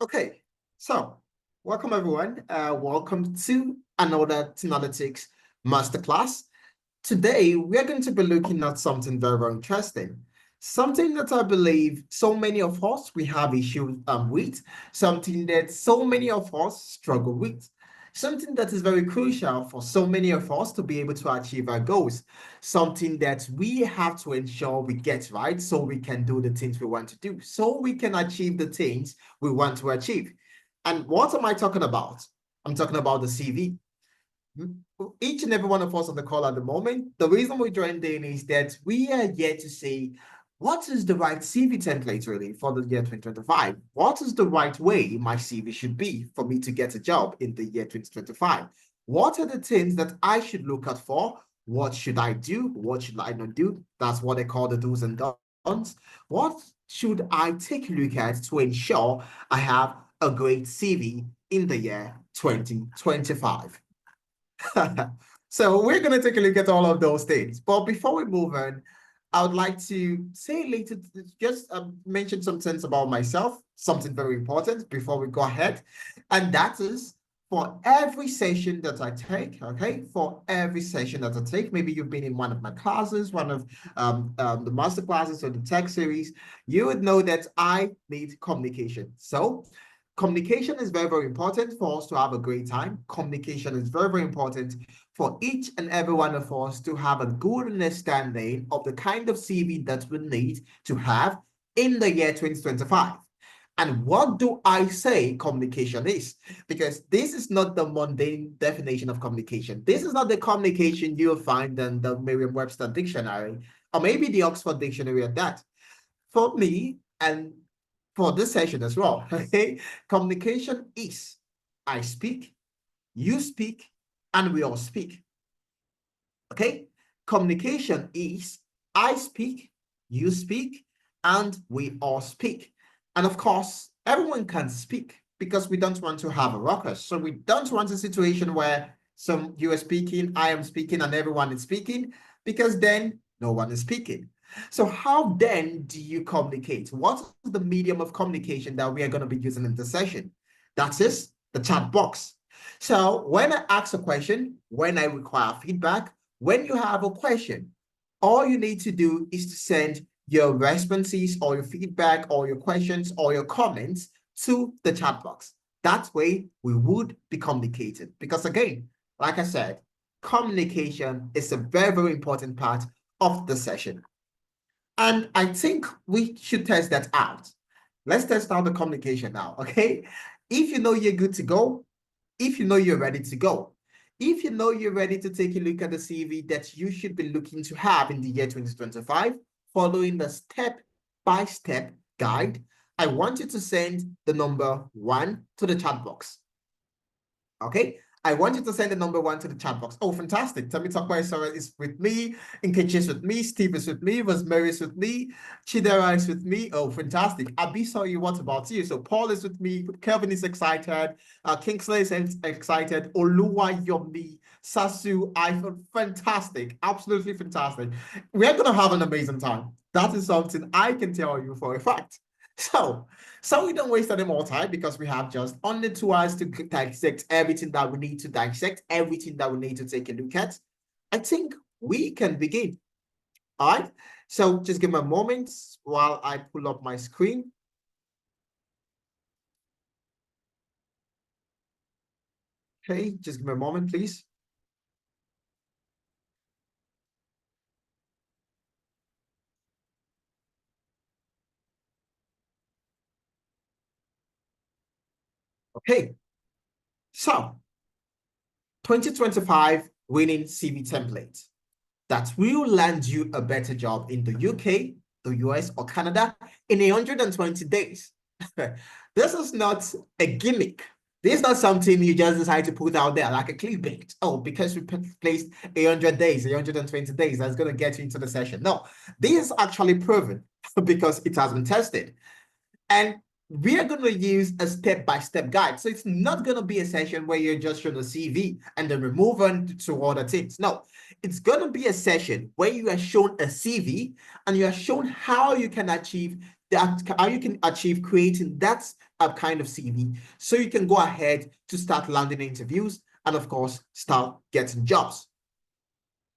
Okay, so welcome everyone. Welcome to another Analytics Masterclass. Today, we're going to be looking at something very, very interesting. Something that I believe so many of us, we have issues with, something that so many of us struggle with, something that is very crucial for so many of us to be able to achieve our goals, something that we have to ensure we get right so we can do the things we want to do, so we can achieve the things we want to achieve. And what am I talking about? I'm talking about the CV. Each and every one of us on the call at the moment, the reason we joined in is that we are here to say, what is the right CV template really for the year 2025? What is the right way my CV should be for me to get a job in the year 2025? What are the things that I should look out for? What should I do? What should I not do? That's what they call the do's and don'ts. What should I take a look at to ensure I have a great CV in the year 2025? So we're going to take a look at all of those things. But before we move on, I would like to say later, just mention some things about myself, something very important before we go ahead. And that is for every session that I take, okay, for every session that I take, maybe you've been in one of my classes, one of the master classes or the tech series, you would know that I need communication. So communication is very, very important for us to have a great time. Communication is very, very important for each and every one of us to have a good understanding of the kind of CV that we need to have in the year 2025. And what do I say communication is? Because this is not the mundane definition of communication. This is not the communication you'll find in the Merriam-Webster dictionary, or maybe the Oxford Dictionary at that. For me, and for this session as well, okay, communication is I speak, you speak, and we all speak. Okay, communication is I speak, you speak, and we all speak. And of course, everyone can speak because we don't want to have a ruckus. So we don't want a situation where you are speaking, I am speaking, and everyone is speaking, because then no one is speaking. So how then do you communicate? What is the medium of communication that we are going to be using in the session? That is the chat box. So when I ask a question, when I require feedback, when you have a question, all you need to do is to send your responses or your feedback or your questions or your comments to the chat box. That way we would be communicating. Because again, like I said, communication is a very, very important part of the session. And I think we should test that out. Let's test out the communication now, okay? If you know you're good to go, if you know you're ready to go, if you know you're ready to take a look at the CV that you should be looking to have in the year 2025, following the step-by-step guide, I want you to send the number 1 to the chat box. Okay, I want you to send the number 1 to the chat box. Oh, fantastic. Tell me Tokwe Sora is with me, Nkechi is with me, Steve is with me, Rosemary is with me, Chidera is with me. Oh, fantastic. Abisoyi, what about you? So Paul is with me, Kelvin is excited, Kingsley is excited, Oluwa Yomi, Sasu, iPhone, fantastic, absolutely fantastic. We're going to have an amazing time. That is something I can tell you for a fact. So we don't waste any more time because we have just only 2 hours to dissect everything that we need to dissect, everything that we need to take a look at. I think we can begin. All right. So just give me a moment while I pull up my screen. Okay, just give me a moment, please. Okay. So 2025 winning CV template that will land you a better job in the UK, the US, or Canada in 120 days. This is not a gimmick. This is not something you just decide to put out there like a clickbait. Oh, because we placed 100 days, 120 days, that's going to get you into the session. No, this is actually proven because it has been tested. And we are going to use a step-by-step guide. So it's not going to be a session where you're just shown a CV and then we move on to other things. No, it's going to be a session where you are shown a CV and you are shown how you can achieve that, how you can achieve creating that kind of CV so you can go ahead to start landing interviews and, of course, start getting jobs.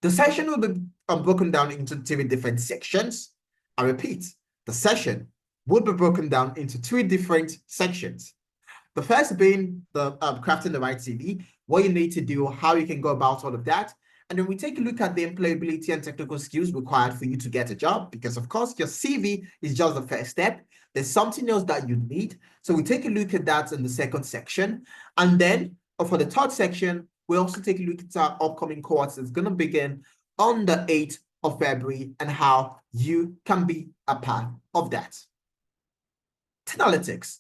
The session will be broken down into 3 different sections. I repeat, the session will be broken down into 3 different sections. The first being the crafting the right CV, what you need to do, how you can go about all of that. And then we take a look at the employability and technical skills required for you to get a job, because of course your CV is just the first step. There's something else that you need. So we take a look at that in the second section. And then for the third section, we also take a look at our upcoming course that's going to begin on the 8th of February and how you can be a part of that. Tinalytics.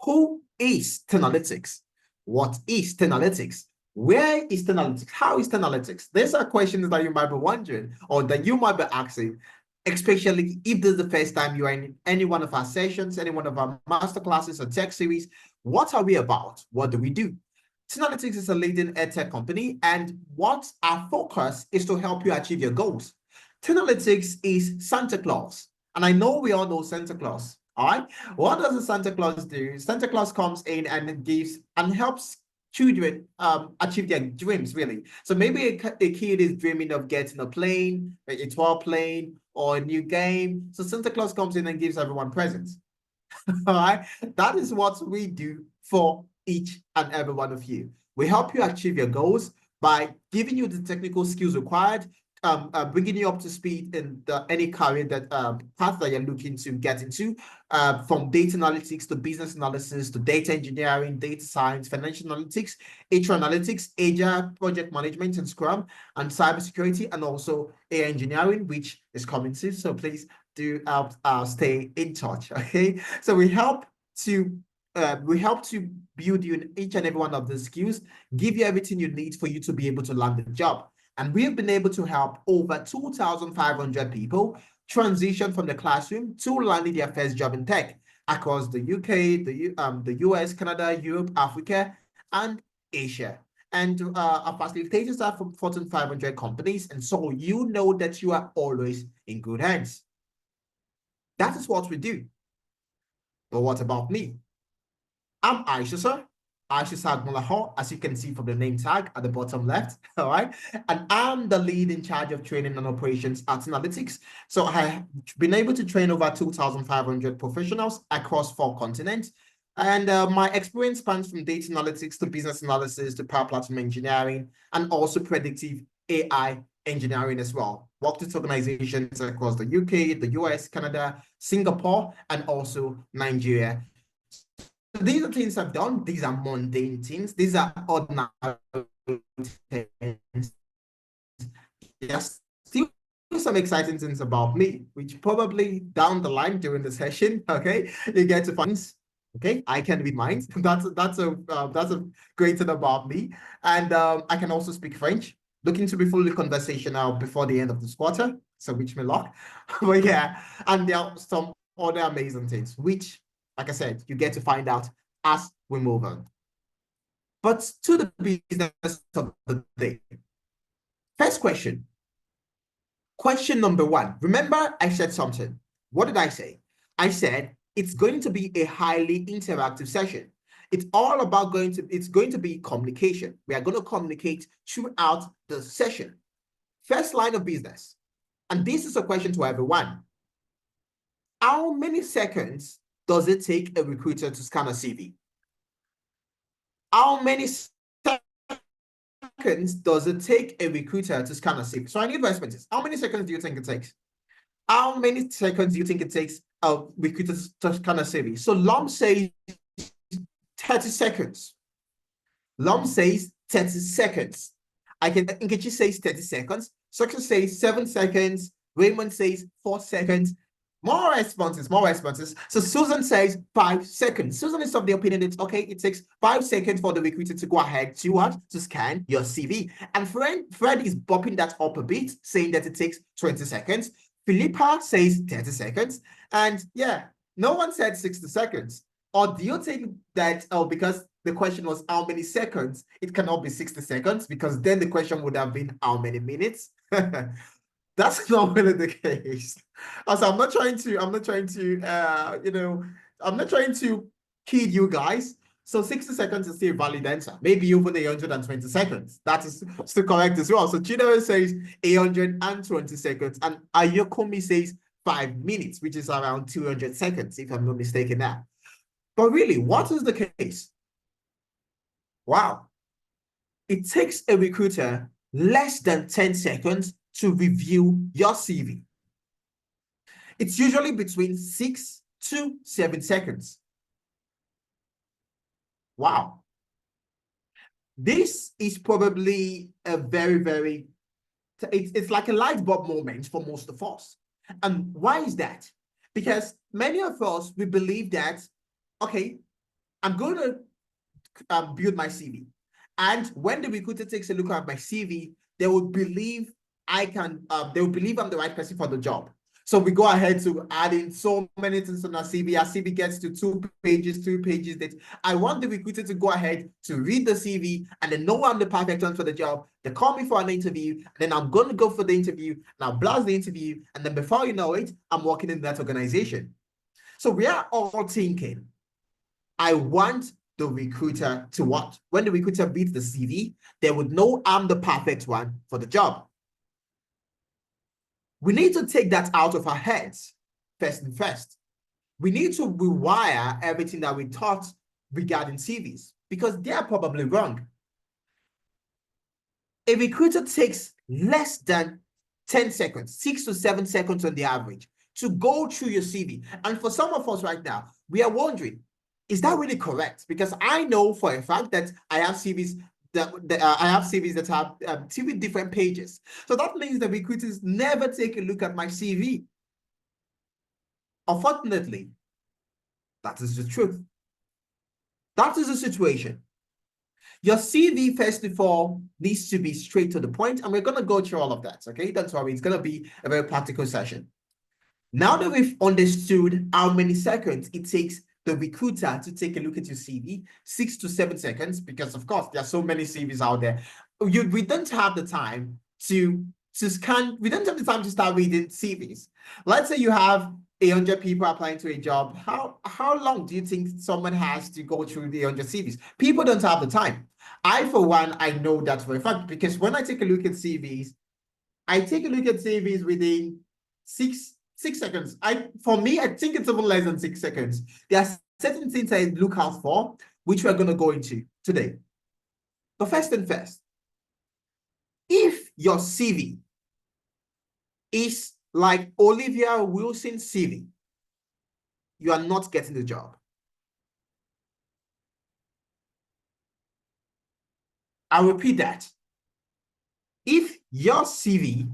Who is Tinalytics? What is Tinalytics? Where is Tinalytics? How is Tinalytics? These are questions that you might be wondering or that you might be asking, especially if this is the first time you are in any one of our sessions, any one of our masterclasses or tech series. What are we about? What do we do? Tinalytics is a leading edtech company, and what our focus is to help you achieve your goals. Tinalytics is Santa Claus, and I know we all know Santa Claus. All right, what does a Santa Claus do? Santa Claus comes in and gives and helps children achieve their dreams, really. So maybe a kid is dreaming of getting a plane, a toy plane, or a new game. So Santa Claus comes in and gives everyone presents. All right, that is what we do for each and every one of you. We help you achieve your goals by giving you the technical skills required, bringing you up to speed in any career that path that you're looking to get into, from data analytics to business analysis to data engineering, data science, financial analytics, HR analytics, agile project management and Scrum, and cybersecurity, and also AI engineering, which is coming soon. So please do stay in touch. Okay, so we help to build you in each and every one of the skills, give you everything you need for you to be able to land the job. And we have been able to help over 2,500 people transition from the classroom to landing their first job in tech across the UK, the US, Canada, Europe, Africa, and Asia. And our facilitators are from Fortune 500 companies, and so you know that you are always in good hands. That is what we do. But what about me? I'm Aisha, sir. Aisha Sagmulaho, as you can see from the name tag at the bottom left, all right? And I'm the lead in charge of training and operations at Analytics. So I have been able to train over 2,500 professionals across 4 continents. And my experience spans from data analytics to business analysis to power platform engineering and also predictive AI engineering as well. Worked with organizations across the UK, the US, Canada, Singapore, and also Nigeria. So these are things I've done. These are mundane things. These are ordinary things. There's still some exciting things about me, which probably down the line during the session, okay, you get to find. Okay, I can read minds. That's a great thing about me, and I can also speak French. Looking to be fully conversational before the end of this quarter, so wish me luck. But yeah, and there are some other amazing things, which, like I said, you get to find out as we move on. But to the business of the day. First question. Question number 1. Remember, I said something. What did I say? I said it's going to be a highly interactive session. It's all about it's going to be communication. We are going to communicate throughout the session. First line of business. And this is a question to everyone. How many seconds does it take a recruiter to scan a CV? How many seconds does it take a recruiter to scan a CV? So I need responses. How many seconds do you think it takes? How many seconds do you think it takes a recruiter to scan a CV? So Lom says 30 seconds. Lom says 30 seconds. Nkechi says 30 seconds. Success says 7 seconds. Raymond says 4 seconds. More responses, more responses. So Susan says 5 seconds. Susan is of the opinion that, okay, it takes 5 seconds for the recruiter to go ahead to what? To scan your CV. And Fred is bopping that up a bit, saying that it takes 20 seconds. Philippa says 30 seconds. And yeah, no one said 60 seconds. Or do you think that, because the question was how many seconds, it cannot be 60 seconds, because then the question would have been how many minutes? That's not really the case. Also, I'm not trying to kid you guys. So 60 seconds is still a valid answer. Maybe even 120 seconds. That is still correct as well. So Chidera says 120 seconds, and Ayokomi says 5 minutes, which is around 200 seconds, if I'm not mistaken there. But really, what is the case? Wow. It takes a recruiter less than 10 seconds to review your CV. It's usually between 6 to 7 seconds. Wow. This is probably a very, it's like a light bulb moment for most of us. And why is that? Because many of us, we believe that, okay, I'm going to build my CV. And when the recruiter takes a look at my CV, they will believe they will believe I'm the right person for the job. So we go ahead to add in so many things on our CV. Our CV gets to 2 pages, 3 pages. That I want the recruiter to go ahead to read the CV and then know I'm the perfect one for the job. They call me for an interview, and then I'm going to go for the interview, and I'll blast the interview, and then before you know it, I'm working in that organization. So we are all thinking, I want the recruiter to what? When the recruiter reads the CV, they would know I'm the perfect one for the job. We need to take that out of our heads first and first. We need to rewire everything that we thought regarding CVs because they're probably wrong. A recruiter takes less than 10 seconds, 6 to 7 seconds on the average, to go through your CV. And for some of us right now, we are wondering, is that really correct? Because I know for a fact that I have CVs that have 3 different pages. So that means that recruiters never take a look at my CV. Unfortunately, that is the truth. That is the situation. Your CV, first of all, needs to be straight to the point, and we're going to go through all of that, okay? That's why it's going to be a very practical session. Now that we've understood how many seconds it takes the recruiter to take a look at your CV, 6 to 7 seconds, because of course there are so many CVs out there. We don't have the time to scan, we don't have the time to start reading CVs. Let's say you have 100 people applying to a job. How long do you think someone has to go through the 100 CVs? People don't have the time. I, for one, I know that for a fact, because when I take a look at CVs, I take a look at CVs within 6 seconds. For me, I think it's even less than 6 seconds. There are certain things I look out for, which we're going to go into today. But first and first, if your CV is like Olivia Wilson's CV, you are not getting the job. I'll repeat that. If your CV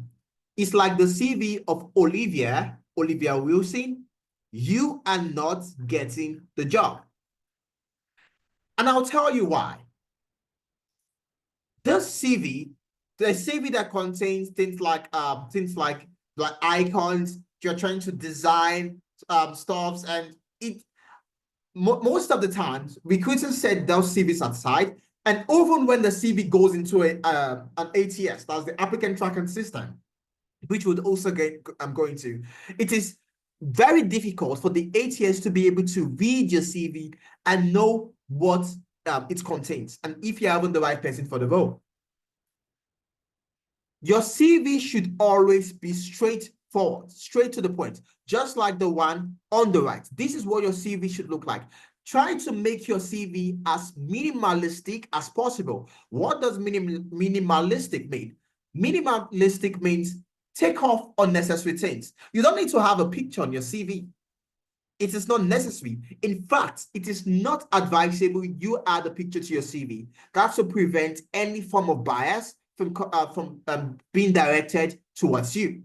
is like the CV of Olivia Wilson, you are not getting the job. And I'll tell you why. This CV, the CV that contains things like icons, you're trying to design stuffs, and most of the times recruiters set those CVs aside, and even when the CV goes into an ATS, that's the applicant tracking system, which would also I'm going to, it is very difficult for the ATS to be able to read your CV and know what it contains, and if you're even the right person for the role. Your CV should always be straightforward, straight to the point, just like the one on the right. This is what your CV should look like. Try to make your CV as minimalistic as possible. What does minimalistic mean? Minimalistic means take off unnecessary things. You don't need to have a picture on your CV. It is not necessary. In fact, it is not advisable you add a picture to your CV. That's to prevent any form of bias from being directed towards you.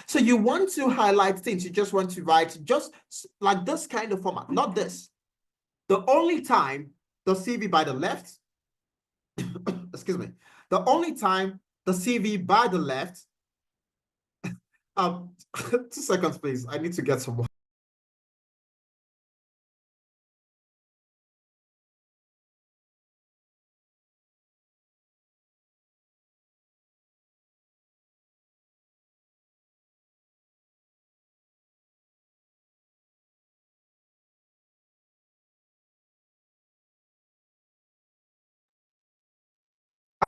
So you want to highlight things. You just want to write just like this kind of format, not this. The only time the CV by the left, excuse me, the only time the CV by the left, 2 seconds, please. I need to get some more.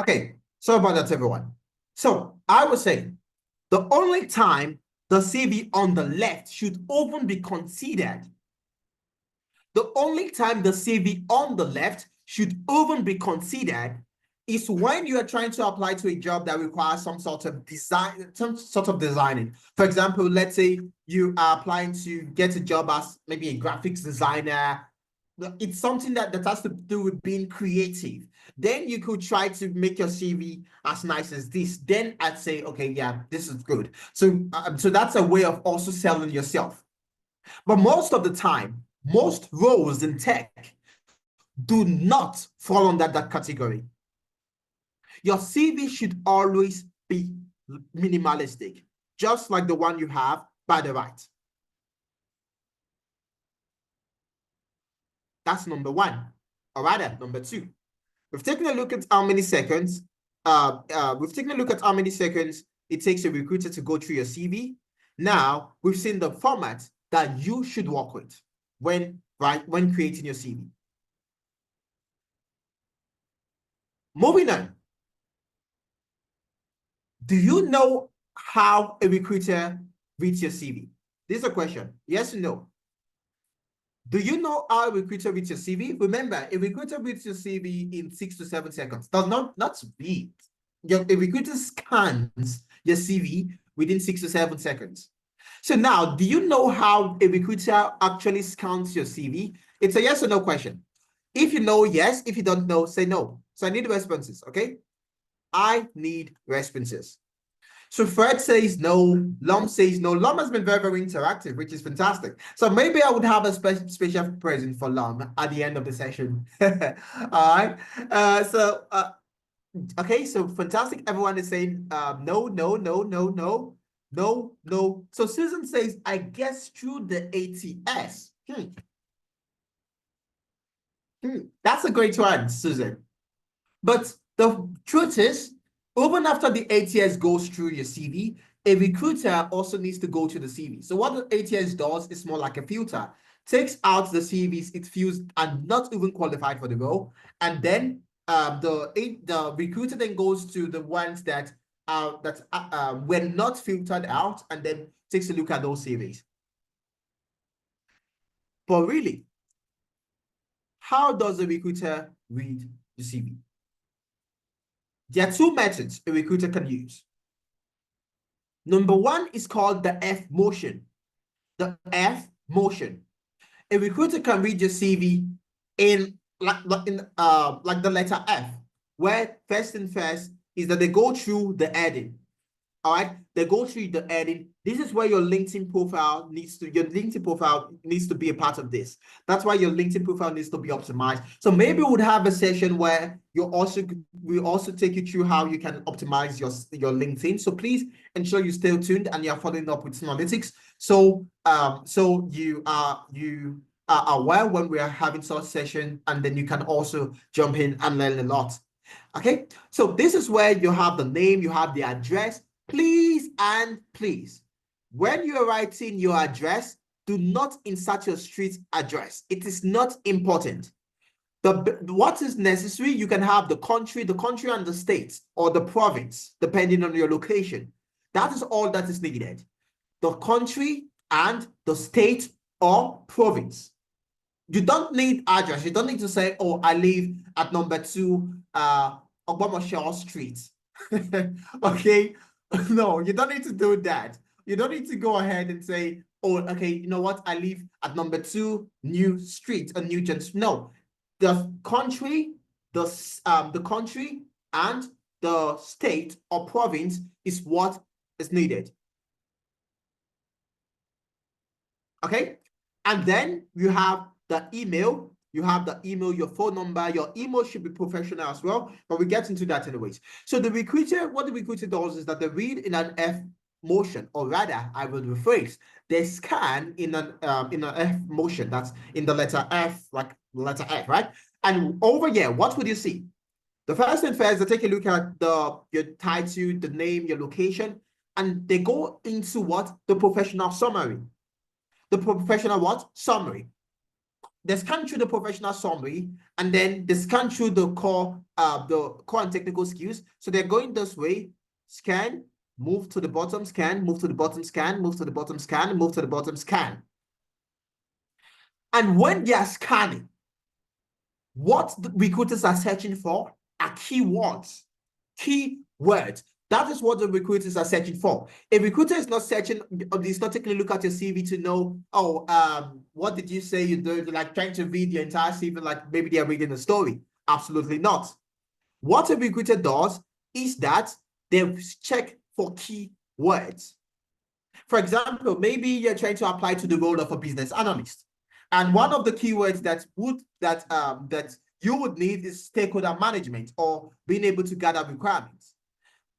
Okay, sorry about that, everyone. So I was saying the only time the CV on the left should even be considered, the only time the CV on the left should even be considered is when you are trying to apply to a job that requires some sort of design, some sort of designing. For example, let's say you are applying to get a job as maybe a graphics designer. It's something that has to do with being creative. Then you could try to make your CV as nice as this. Then I'd say, okay, yeah, this is good. So that's a way of also selling yourself. But most of the time, most roles in tech do not fall under that category. Your CV should always be minimalistic, just like the one you have by the right. That's number one. Or rather, number two. We've taken a look at how many seconds. We've taken a look at how many seconds it takes a recruiter to go through your CV. Now we've seen the format that you should work with when creating your CV. Moving on. Do you know how a recruiter reads your CV? This is a question. Yes or no? Do you know how a recruiter reads your CV? Remember, a recruiter reads your CV in 6 to 7 seconds. Does not read. A recruiter scans your CV within 6 to 7 seconds. So now, do you know how a recruiter actually scans your CV? It's a yes or no question. If you know, yes. If you don't know, say no. So I need responses, okay? I need responses. So Fred says no, Lom says no. Lom has been very, very interactive, which is fantastic. So maybe I would have a special present for Lom at the end of the session. All right. Okay, so fantastic. Everyone is saying no, no, no, no, no, no, no. So Susan says, I guess through the ATS. That's a great one, Susan. But the truth is, even after the ATS goes through your CV, a recruiter also needs to go to the CV. So what the ATS does is more like a filter, takes out the CVs it feels are not even qualified for the role, and then the recruiter then goes to the ones that were not filtered out, and then takes a look at those CVs. But really, how does a recruiter read the CV? There are two methods a recruiter can use. Number one is called the F motion. The F motion. A recruiter can read your CV in like the letter F, where first thing first is that they go through the heading. All right, they go through the heading. This is where your LinkedIn profile needs to be a part of this. That's why your LinkedIn profile needs to be optimized. So maybe we would have a session where we also take you through how you can optimize your LinkedIn. So please ensure you stay tuned and you're following up with analytics. So you are aware when we are having such session, and then you can also jump in and learn a lot. Okay, so this is where you have the name, you have the address. Please and please, when you are writing your address, do not insert your street address. It is not important. What is necessary, you can have the country and the state, or the province, depending on your location. That is all that is needed. The country and the state or province. You don't need address. You don't need to say, oh, I live at number 2 Ogbomosho Street. Okay. No, you don't need to do that. You don't need to go ahead and say, oh, okay, you know what? I live at number 2 New Street, a New Gen. No, the country, the country and the state or province is what is needed. Okay, and then you have the email. You have the email, your phone number. Your email should be professional as well, but we get into that anyways. So what the recruiter does is that they read in an F motion, or rather, I will rephrase, they scan in an F motion. That's in the letter F, like letter F, right? And over here, what would you see? The first thing first, they take a look at your title, the name, your location, and they go into what? The professional summary. The professional what? Summary. they scan through the professional summary, and then they scan through the core and technical skills. So they're going this way, scan, move to the bottom, scan, move to the bottom, scan, move to the bottom, scan, move to the bottom, scan. And when they are scanning, what the recruiters are searching for are keywords. Keywords. That is what the recruiters are searching for. A recruiter is not searching, is not taking a look at your CV to know, oh, what did you say you do? Like trying to read your entire CV, like maybe they're reading a story. Absolutely not. What a recruiter does is that they check for keywords. For example, maybe you're trying to apply to the role of a business analyst. And one of the keywords that you would need is stakeholder management or being able to gather requirements.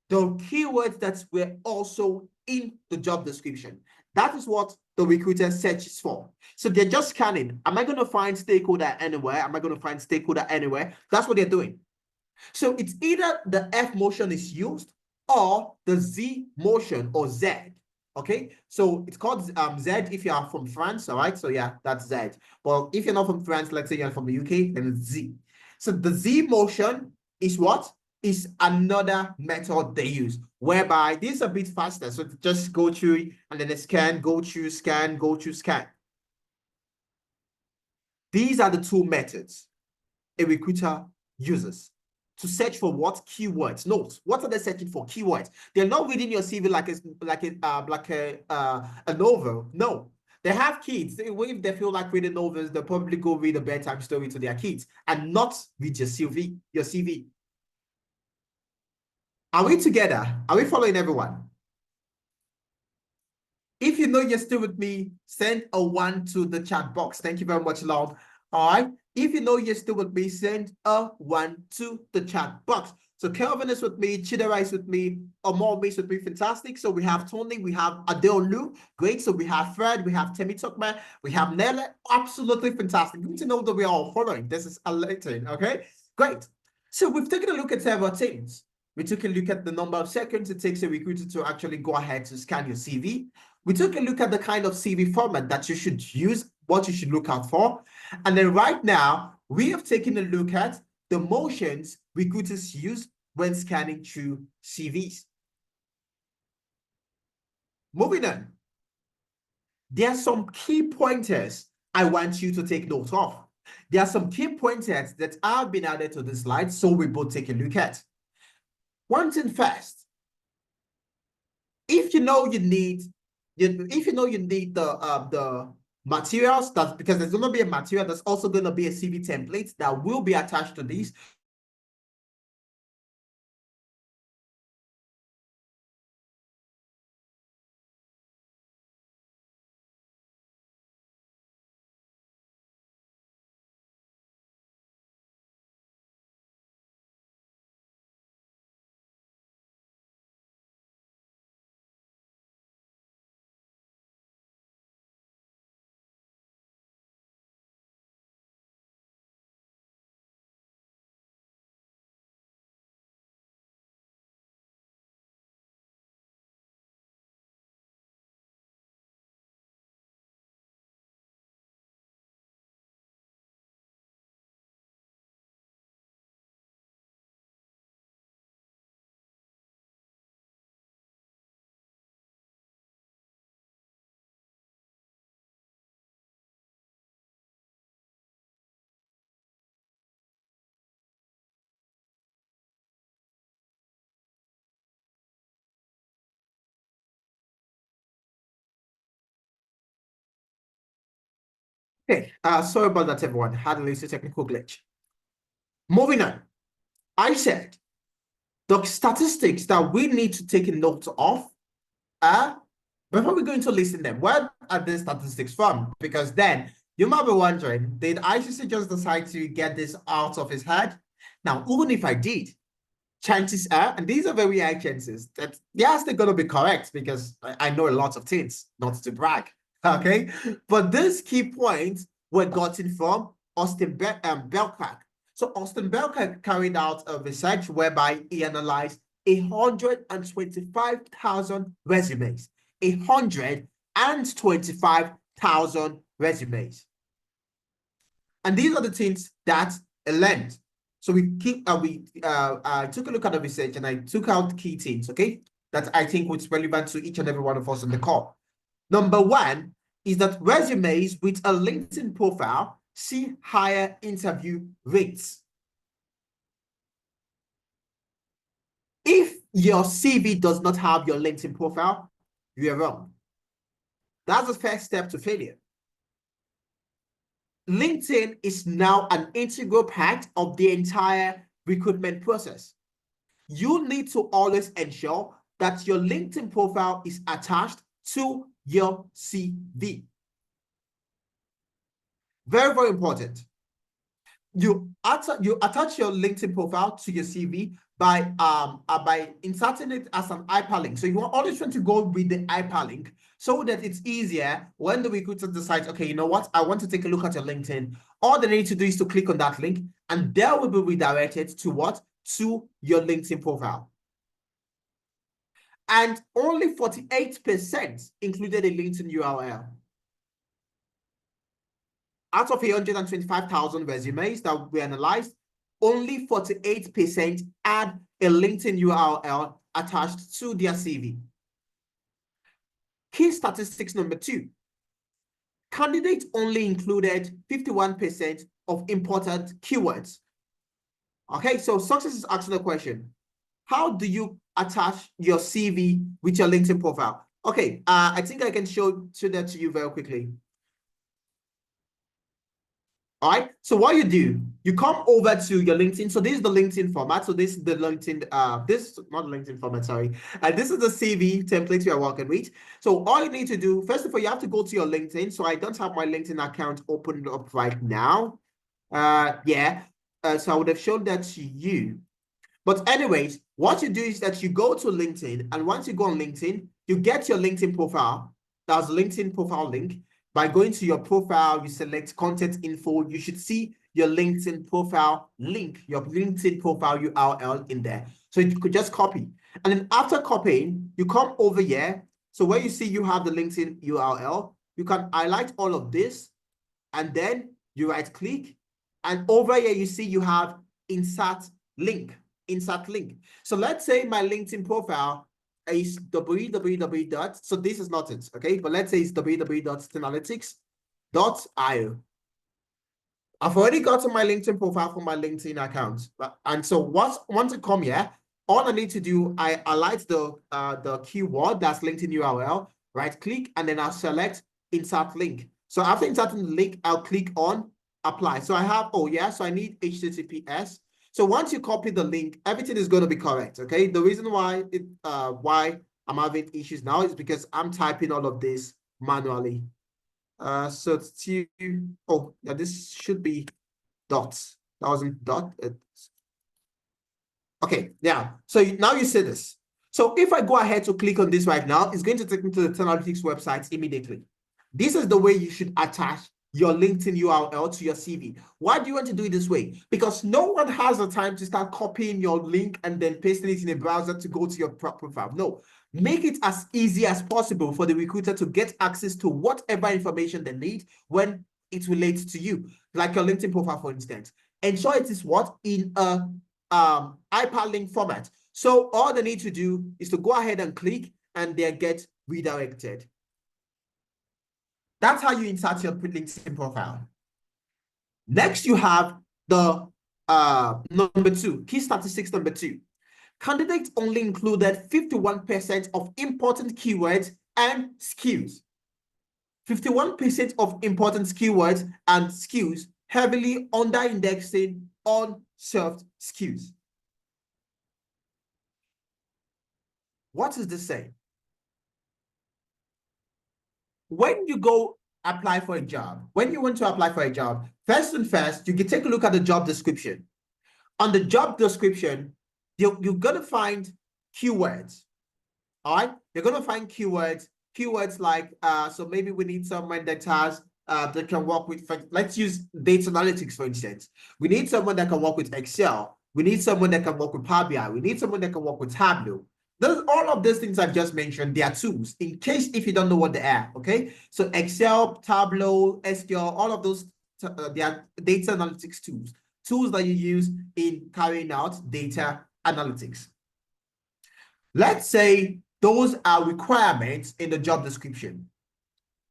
The keywords that were also in the job description. That is what the recruiter searches for. So they're just scanning. Am I going to find stakeholder anywhere? Am I going to find stakeholder anywhere? That's what they're doing. So it's either the F motion is used or the Z motion or Z. Okay, so it's called Z if you are from France, all right? So yeah, that's Z. Well, if you're not from France, let's say you're from the UK, then it's Z. So the Z motion is what? Is another method they use, whereby this is a bit faster. So just go through and then scan, go through, scan, go through, scan. These are the two methods a recruiter uses to search for what keywords. Note, what are they searching for? Keywords. They're not reading your CV like a novel. No, they have kids. If they feel like reading novels, they'll probably go read a bedtime story to their kids and not read your CV. Your CV. Are we together? Are we following everyone? If you know you're still with me, send a 1 to the chat box. Thank you very much, Lord. All right. If you know you're still with me, send a 1 to the chat box. So Kelvin is with me, Chidera is with me, Omar is with me. Fantastic. So we have Tony, we have Adeolu. Great. So we have Fred, we have Temi Tukma, we have Nella. Absolutely fantastic. Good to know that we're all following. This is alerting. Okay. Great. So we've taken a look at several things. We took a look at the number of seconds it takes a recruiter to actually go ahead to scan your CV. We took a look at the kind of CV format that you should use, what you should look out for. And then right now, we have taken a look at the motions recruiters use when scanning through CVs. Moving on, there are some key pointers I want you to take note of. There are some key pointers that have been added to the slide, so we both take a look at. One thing first, if you know you need the materials, that's because there's going to be a material, there's also going to be a CV template that will be attached to these. Okay, sorry about that, everyone. Had a little technical glitch. Moving on, I said the statistics that we need to take a note of are, before we go into listing them, where are the statistics from? Because then you might be wondering, did ICC just decide to get this out of his head? Now, even if I did, chances are, and these are very high chances, that yes, they're going to be correct because I know a lot of things, not to brag. Okay, but these key points were gotten from Austin Belkak. So Austin Belkak carried out a research whereby he analyzed 125,000 resumes. 125,000 resumes. And these are the things that I learned. So we took a look at the research and I took out key things, okay, that I think was relevant to each and every one of us on the call. Number one is that resumes with a LinkedIn profile see higher interview rates. If your CV does not have your LinkedIn profile, you are wrong. That's the first step to failure. LinkedIn is now an integral part of the entire recruitment process. You need to always ensure that your LinkedIn profile is attached to your CV. Very, very important. You attach your LinkedIn profile to your CV by inserting it as an hyperlink. So you are always trying to go with the hyperlink so that it's easier when the recruiter decides, okay, you know what, I want to take a look at your LinkedIn. All they need to do is to click on that link and they will be redirected to what? To your LinkedIn profile. And only 48% included a LinkedIn URL. Out of 125,000 resumes that we analyzed, only 48% had a LinkedIn URL attached to their CV. Key statistics number 2. Candidates only included 51% of important keywords. Okay, so success is asking the question, how do you attach your CV with your LinkedIn profile? Okay, I think I can show that to you very quickly. All right. So what you do, you come over to your LinkedIn. So this is the LinkedIn format. So this is the LinkedIn, this not LinkedIn format, sorry. This is the CV template we are working with. So all you need to do, first of all, you have to go to your LinkedIn. So I don't have my LinkedIn account opened up right now. Yeah. So I would have shown that to you. But anyways, what you do is that you go to LinkedIn, and once you go on LinkedIn, you get your LinkedIn profile. That's LinkedIn profile link. By going to your profile, you select content info. You should see your LinkedIn profile link, your LinkedIn profile URL in there. So you could just copy. And then after copying, you come over here. So where you see you have the LinkedIn URL, you can highlight all of this. And then you right click. And over here, you see you have insert link. Insert link. So let's say my LinkedIn profile is www. So this is not it, okay? But let's say it's www.analytics.io. I've already gotten my LinkedIn profile from my LinkedIn account. And so once I come here, all I need to do, I highlight the keyword that's LinkedIn URL, right click, and then I'll select insert link. So after inserting the link, I'll click on apply. So I have, so I need HTTPS. So once you copy the link, everything is going to be correct, okay? The reason why I'm having issues now is because I'm typing all of this manually. So this should be dots. That wasn't dot. Okay, yeah. So now you see this. So if I go ahead to click on this right now, it's going to take me to the Tailoring website immediately. This is the way you should attach your LinkedIn URL to your CV. Why do you want to do it this way? Because no one has the time to start copying your link and then pasting it in a browser to go to your profile. No, make it as easy as possible for the recruiter to get access to whatever information they need when it relates to you, like your LinkedIn profile, for instance. Ensure it is what? In a hyperlink format. So all they need to do is to go ahead and click and they get redirected. That's how you insert your LinkedIn profile. Next, you have the number 2, key statistics number 2. Candidates only included 51% of important keywords and skills. 51% of important keywords and skills, heavily under-indexing on soft skills. What is this saying? When you go apply for a job, when you want to apply for a job, first, you can take a look at the job description. On the job description, you're going to find keywords. All right, you're going to find keywords like, so maybe we need someone that has, that can work with, let's use data analytics, for instance. We need someone that can work with Excel. We need someone that can work with Power BI. We need someone that can work with Tableau. All of those things I've just mentioned, they are tools in case if you don't know what they are, okay? So Excel, Tableau, SQL, all of those they are data analytics tools, tools that you use in carrying out data analytics. Let's say those are requirements in the job description.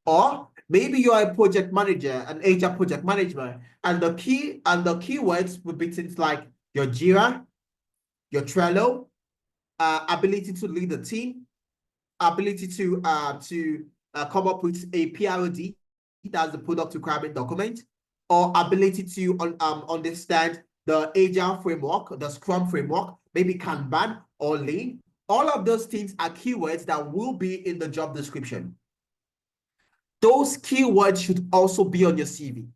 Or maybe you are a project manager, an HR project manager, and the keywords would be things like your Jira, your Trello, ability to lead a team, ability to come up with a PROD, that's the product requirement document, or ability to understand the Agile framework, the Scrum framework, maybe Kanban or Lean. All of those things are keywords that will be in the job description. Those keywords should also be on your CV.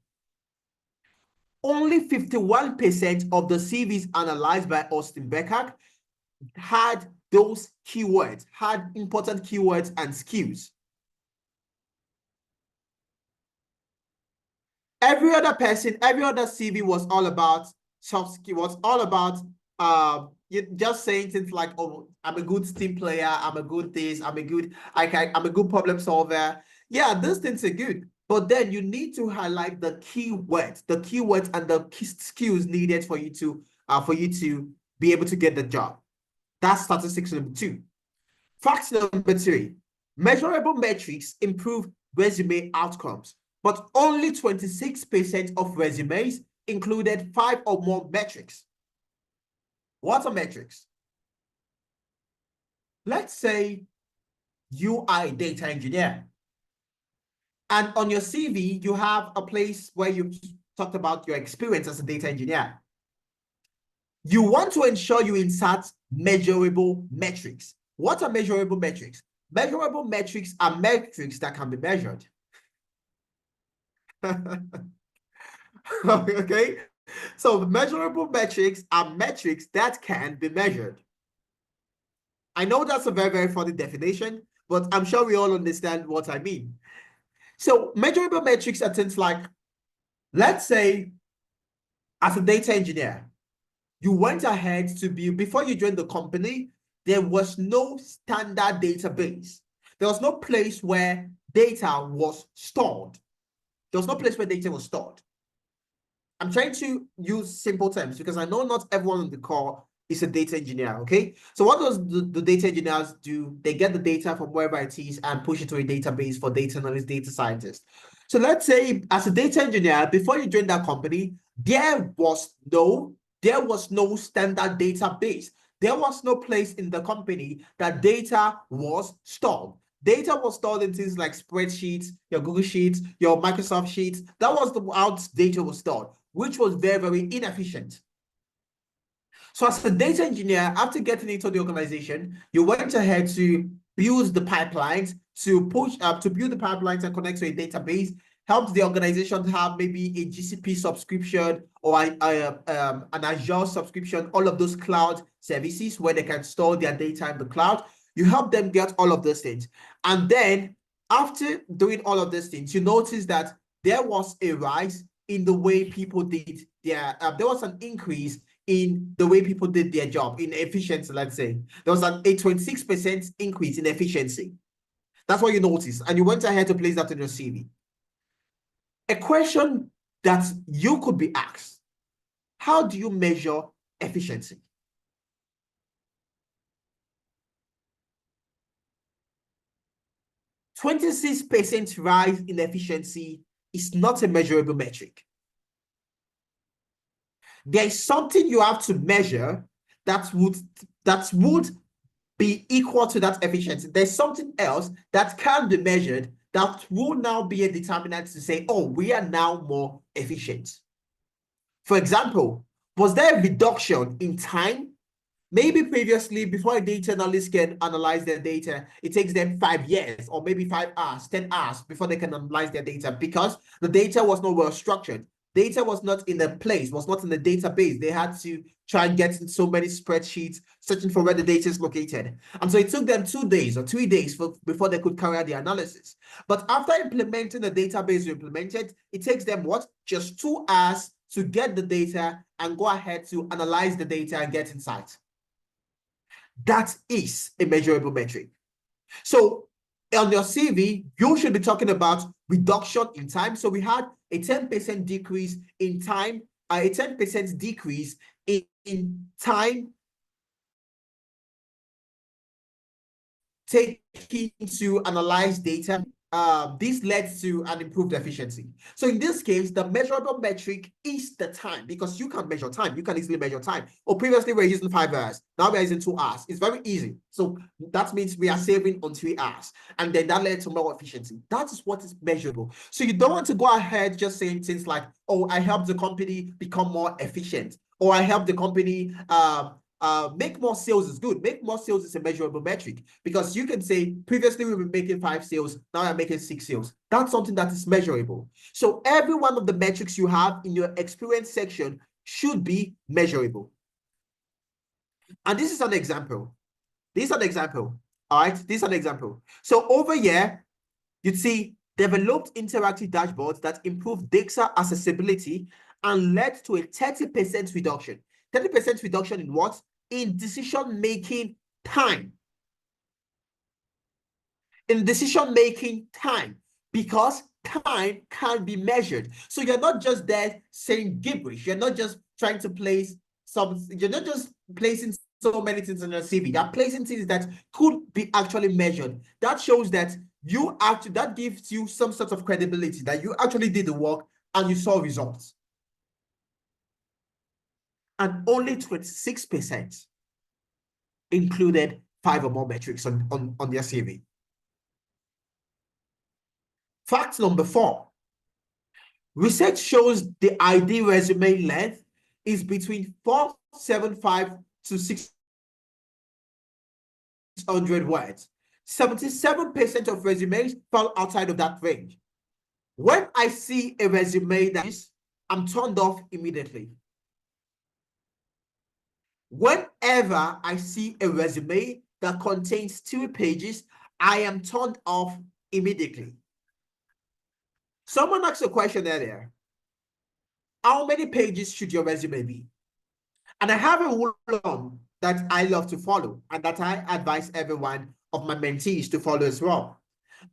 Only 51% of the CVs analyzed by Austin Beckhack had those keywords, had important keywords and skills. Every other person, every other CV was all about soft skill, was all about just saying things like, oh, I'm a good team player, I'm a good this, I'm a good problem solver. Yeah, those things are good. But then you need to highlight the keywords and the key skills needed for you to be able to get the job. That's statistics number 2. Fact number 3, measurable metrics improve resume outcomes, but only 26% of resumes included 5 or more metrics. What are metrics? Let's say you are a data engineer, and on your CV, you have a place where you talked about your experience as a data engineer. You want to ensure you insert measurable metrics. What are measurable metrics? Measurable metrics are metrics that can be measured. Okay, so measurable metrics are metrics that can be measured. I know that's a very, very funny definition, but I'm sure we all understand what I mean. So measurable metrics are things like, let's say, as a data engineer, you went ahead to build, before you joined the company, there was no standard database. There was no place where data was stored. There was no place where data was stored. I'm trying to use simple terms because I know not everyone on the call is a data engineer, okay? So what does the data engineers do? They get the data from wherever it is and push it to a database for data analysts, data scientists. So let's say as a data engineer, before you joined that company, there was no standard database. There was no place in the company that data was stored. Data was stored in things like spreadsheets, your Google Sheets, your Microsoft Sheets. That was how data was stored, which was very, very inefficient. So as a data engineer, after getting into the organization, you went ahead to build the pipelines, to build the pipelines and connect to a database, helps the organization to have maybe a GCP subscription or an Azure subscription, all of those cloud services where they can store their data in the cloud. You help them get all of those things. And then after doing all of these things, you notice that there was a rise in the way people did there was an increase in the way people did their job, in efficiency, let's say. There was an 26% increase in efficiency. That's what you noticed. And you went ahead to place that in your CV. A question that you could be asked, how do you measure efficiency? %26 rise in efficiency is not a measurable metric. There is something you have to measure that would be equal to that efficiency. There's something else that can be measured that will now be a determinant to say, oh, we are now more efficient. For example, was there a reduction in time? Maybe previously, before a data analyst can analyze their data, it takes them 5 years or maybe 5 hours, 10 hours before they can analyze their data because the data was not well structured. Data was not in a place, was not in the database. They had to try and get in so many spreadsheets, searching for where the data is located. And so it took them 2 days or 3 days before they could carry out the analysis. But after implementing the database you implemented, it takes them what? Just 2 hours to get the data and go ahead to analyze the data and get insights. That is a measurable metric. So On your CV, you should be talking about reduction in time. So we had a 10% decrease in time, a 10% decrease in time taking to analyze data. This led to an improved efficiency. So in this case, the measurable metric is the time, because you can measure time. You can easily measure time. Or previously we were using 5 hours. Now we're using 2 hours. It's very easy. So that means we are saving on 3 hours. And then that led to more efficiency. That is what is measurable. So you don't want to go ahead just saying things like, oh, I helped the company become more efficient, or I helped the company make more sales is good. Make more sales is a measurable metric, because you can say previously we were making 5 sales, now I'm making 6 sales. That's something that is measurable. So every one of the metrics you have in your experience section should be measurable. And this is an example. This is an example. All right, this is an example. So over here, you'd see developed interactive dashboards that improve data accessibility and led to a 30% reduction. 30% reduction in what? In decision-making time. In decision-making time, because time can be measured. So you're not just there saying gibberish. You're not just trying to place you're not just placing so many things on your CV. You're placing things that could be actually measured. That shows that that gives you some sort of credibility that you actually did the work and you saw results. And only 26% included 5 or more metrics on their CV. Fact number 4. Research shows the ideal resume length is between 475 to 600 words. 77% of resumes fall outside of that range. When I see a resume that is, I'm turned off immediately. Whenever I see a resume that contains 2 pages, I am turned off immediately. Someone asked a question earlier. How many pages should your resume be? And I have a rule that I love to follow, and that I advise every one of my mentees to follow as well.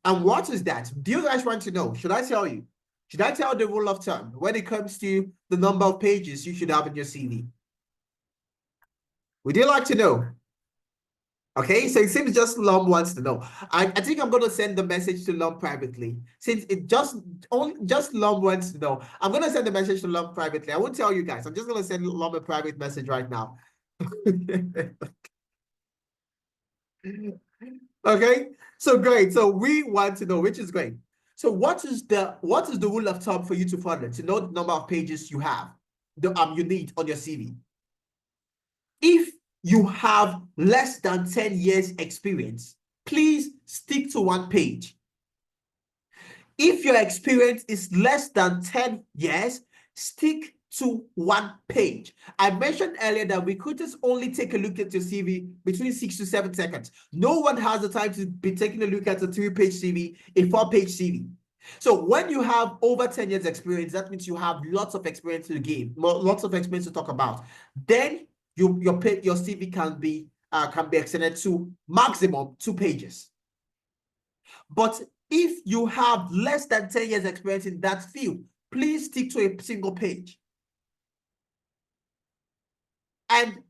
And what is that? Do you guys want to know? Should I tell you? Should I tell the rule of thumb when it comes to the number of pages you should have in your CV? Would you like to know? Okay, so it seems just Lum wants to know. I think I'm going to send the message to Lum privately. Since it just Lum wants to know, I'm going to send the message to Lum privately. I won't tell you guys. I'm just going to send Lum a private message right now. Okay, so great. So we want to know, which is great. So what is the rule of thumb for you to follow to know the number of pages you have, you need on your CV? If you have less than 10 years experience, please stick to 1 page. If your experience is less than 10 years, stick to 1 page. I mentioned earlier that recruiters only take a look at your CV between 6 to 7 seconds. No one has the time to be taking a look at a 3-page CV, a 4-page CV. So when you have over 10 years experience, that means you have lots of experience to give, lots of experience to talk about. Then your CV can be extended to maximum 2 pages. But if you have less than 10 years experience in that field, please stick to a single page. And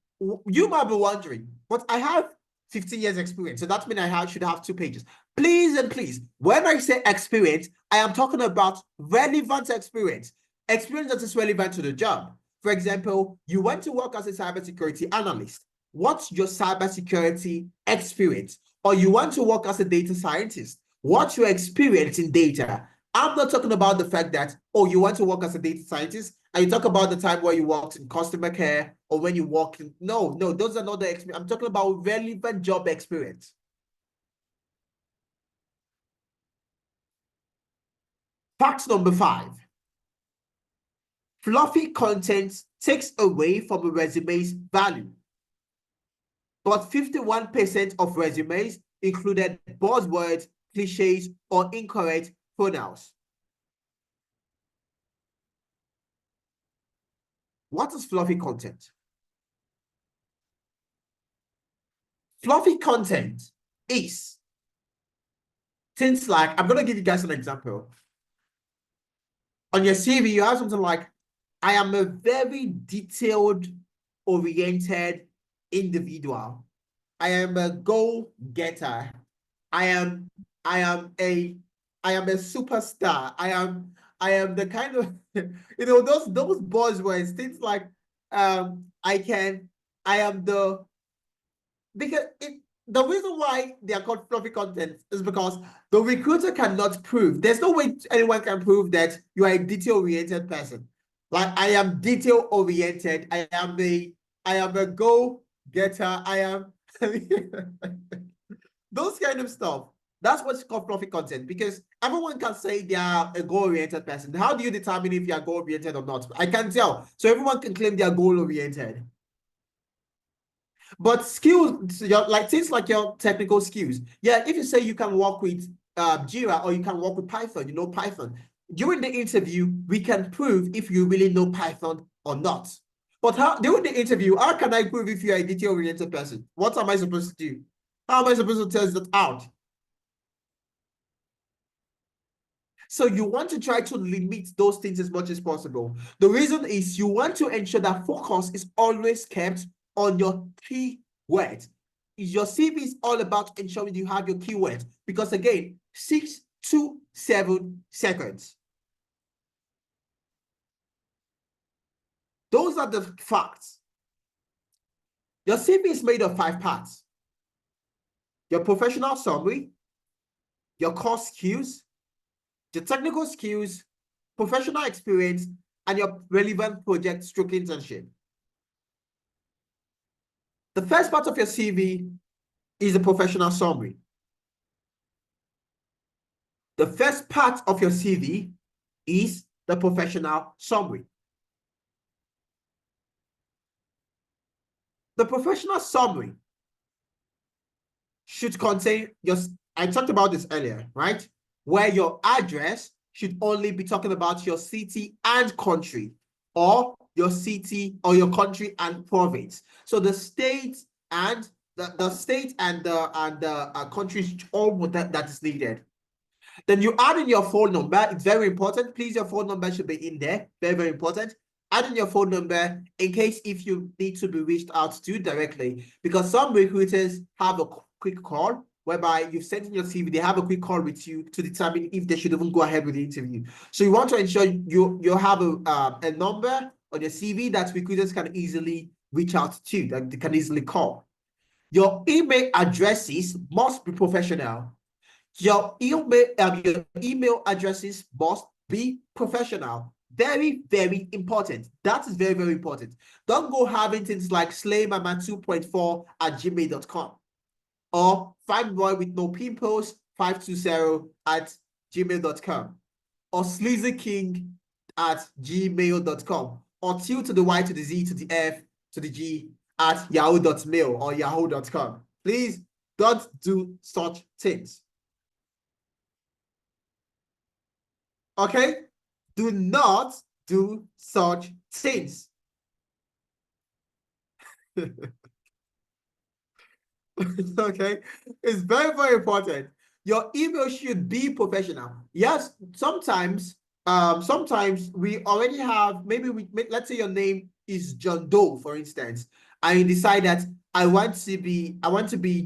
you might be wondering, but I have 15 years experience, so that means I should have 2 pages. Please and please, when I say experience, I am talking about relevant experience. Experience that is relevant to the job. For example, you want to work as a cybersecurity analyst. What's your cybersecurity experience? Or you want to work as a data scientist. What's your experience in data? I'm not talking about the fact that, oh, you want to work as a data scientist and you talk about the time where you worked in customer care or when you worked in, no, those are not the experience. I'm talking about relevant job experience. Fact number 5. Fluffy content takes away from a resume's value. But 51% of resumes included buzzwords, cliches, or incorrect pronouns. What is fluffy content? Fluffy content is things like, I'm going to give you guys an example. On your CV, you have something like, I am a very detailed oriented individual. I am a goal getter. I am I am a I am a superstar. I am the kind of those buzzwords, things like I am the because the reason why they are called fluffy content is because the recruiter cannot prove. There's no way anyone can prove that you are a detail-oriented person. Like I am detail-oriented. I am a go-getter. I am those kind of stuff. That's what's called fluffy content because everyone can say they are a goal-oriented person. How do you determine if you are goal-oriented or not? I can't tell. So everyone can claim they are goal-oriented. But skills, like things like your technical skills. Yeah, if you say you can work with Jira or you can work with Python, you know Python. During the interview, we can prove if you really know Python or not. But how during the interview, how can I prove if you're a detail-oriented person? What am I supposed to do? How am I supposed to test that out? So you want to try to limit those things as much as possible. The reason is you want to ensure that focus is always kept on your key words. Your CV is all about ensuring you have your keywords because again, 6 to 7 seconds. Those are the facts. Your CV is made of 5 parts. Your professional summary, your core skills, your technical skills, professional experience, and your relevant project stroke internship. The first part of your CV is the professional summary. The first part of your CV is the professional summary. The professional summary should contain your, I talked about this earlier, right? Where your address should only be talking about your city and country, or your city or your country and province. So the state and the state and the countries, all that is needed. Then you add in your phone number. It's very important. Please, your phone number should be in there. Very, very important. Add in your phone number in case if you need to be reached out to directly, because some recruiters have a quick call whereby you've sent in your CV, they have a quick call with you to determine if they should even go ahead with the interview. So you want to ensure you have a number on your CV that recruiters can easily reach out to, that they can easily call. Your email addresses must be professional. Your email addresses must be professional. Very, very important. That is very, very important. Don't go having things like slayMama2.4@gmail.com or findboy with no pimples 520@gmail.com or sleazyking@gmail.com or T to the Y to the Z to the F to the G @yahoo.mail or yahoo.com. Please don't do such things. Okay? Do not do such things. Okay? It's very, very important. Your email should be professional. Yes, sometimes we already have, let's say your name is John Doe, for instance, and you decide that I want to be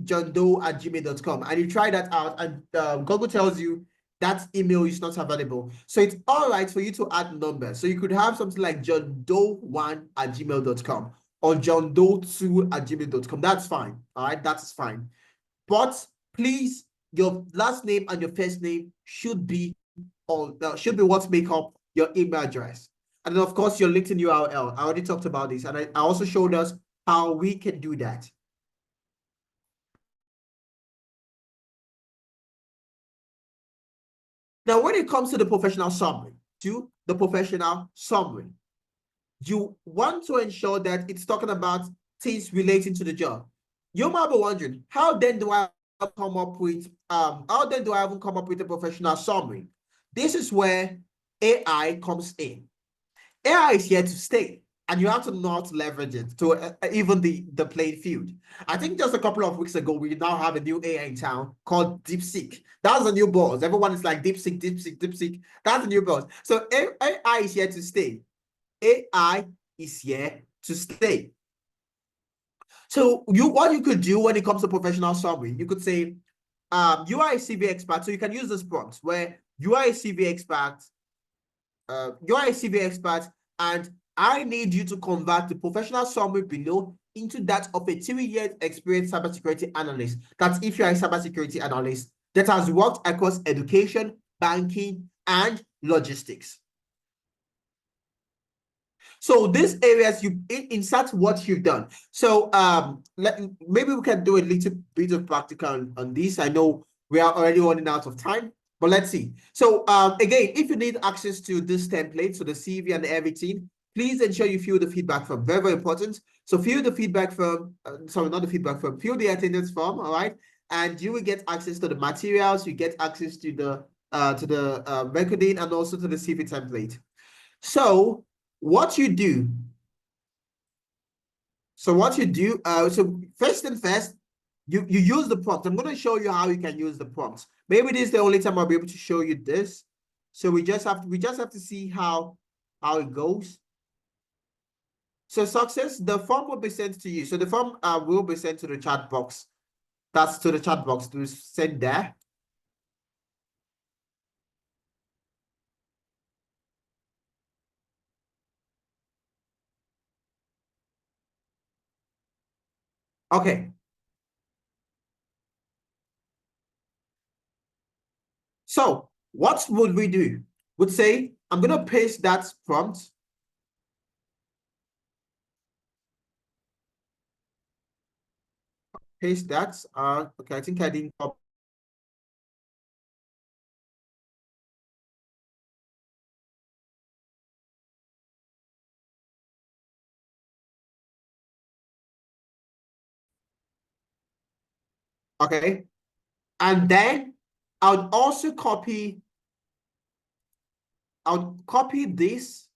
John Doe@gmail.com, and you try that out, and Google tells you that email is not available. So it's all right for you to add numbers. So you could have something like John Doe1@gmail.com or John Doe2@gmail.com. That's fine. All right, that's fine. But please, your last name and your first name should be what make up your email address. And then of course your LinkedIn URL. I already talked about this, and I also showed us how we can do that. Now, when it comes to the professional summary, you want to ensure that it's talking about things relating to the job. You might be wondering, how then do I come up with a professional summary? This is where AI comes in. AI is here to stay. and you have to not leverage it to even the playing field. I think just a couple of weeks ago, we now have a new AI in town called DeepSeek. That's the new buzz. Everyone is like DeepSeek, DeepSeek, DeepSeek. That's the new buzz. So AI is here to stay. AI is here to stay. So what you could do when it comes to professional summary, you could say, you are a CV expert. So you can use this prompt where you are a CV expert. You are a CV expert, and I need you to convert the professional summary below into that of a 3 years experienced cybersecurity analyst. That's if you are a cybersecurity analyst that has worked across education, banking, and logistics. So these areas, you insert what you've done. So maybe we can do a little bit of practical on this. I know we are already running out of time, but let's see. So again, if you need access to this template, so the CV and everything, please ensure you fill the feedback form. Very, very important. So fill the feedback form, sorry, not the feedback form, fill the attendance form, all right? And you will get access to the materials, you get access to the recording, and also to the CV template. So what you do, so first and first, you use the prompt. I'm going to show you how you can use the prompts. Maybe this is the only time I'll be able to show you this. So we just have to see how it goes. So success, the form will be sent to you. So the form will be sent to the chat box. That's to the chat box to send there. Okay. So what would we do? Would say, I'm going to paste that prompt. Paste that. Okay, I think I didn't copy. Okay. And then I would also copy this.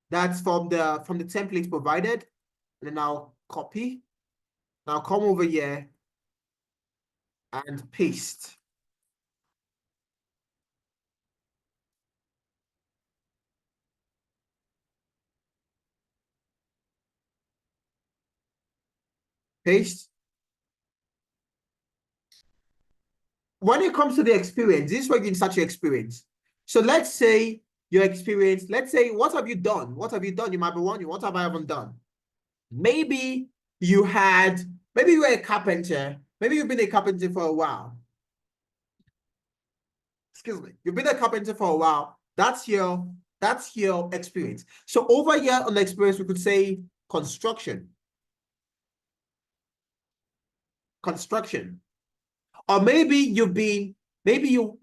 That's from the template provided. And then I'll copy. Now come over here and paste. Paste. When it comes to the experience, this is where you insert your experience. So let's say your experience, let's say, what have you done? What have you done? You might be wondering, what have I haven't done? Maybe you were a carpenter. Maybe you've been a carpenter for a while. Excuse me. You've been a carpenter for a while. That's your experience. So over here on the experience, we could say construction. Construction. Or maybe you had your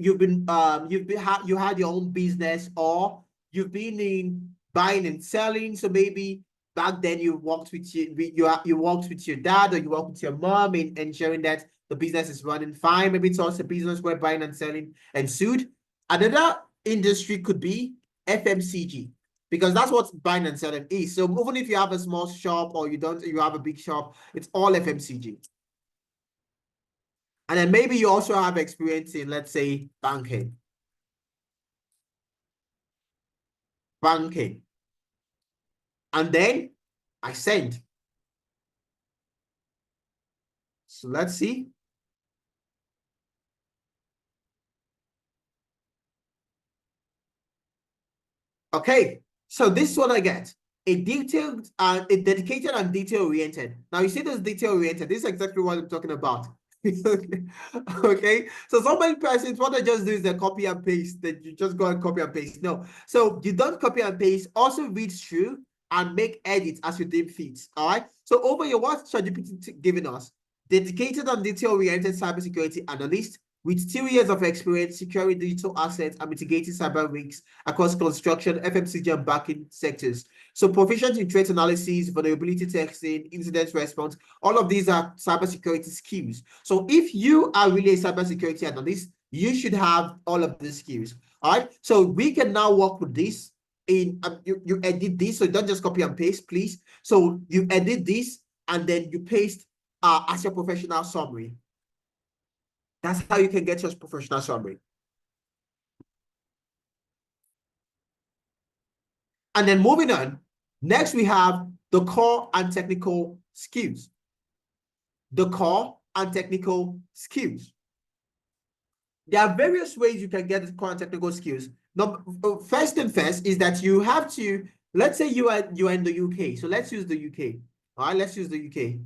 own business, or you've been in buying and selling. So maybe back then you worked with you worked with your dad, or you worked with your mom in ensuring that the business is running fine. Maybe it's also a business where buying and selling ensued. Another industry could be FMCG, because that's what buying and selling is. So even if you have a small shop or you have a big shop, it's all FMCG. And then maybe you also have experience in, let's say, banking. And then I send. So let's see. Okay, so this is what I get. A dedicated and detail-oriented. Now you see this detail-oriented. This is exactly what I'm talking about. Okay, so so many persons, what they just do is they copy and paste. That you just go and copy and paste. No, so you don't copy and paste. Also read through and make edits as you deem fit. All right. So over here, what's ChatGPT giving us? Dedicated and detail-oriented cybersecurity analyst with 2 years of experience securing digital assets and mitigating cyber risks across construction, FMCG, and banking sectors. So proficient in threat analysis, vulnerability testing, incident response, all of these are cybersecurity skills. So if you are really a cybersecurity analyst, you should have all of these skills. All right. So we can now work with this. you edit this, so don't just copy and paste, please. So you edit this and then you paste as your professional summary. That's how you can get your professional summary. And then moving on, next we have the core and technical skills. The core and technical skills. There are various ways you can get the core and technical skills. Now, first and first is that you have to, let's say you are in the UK. So let's use the UK. All right, let's use the UK.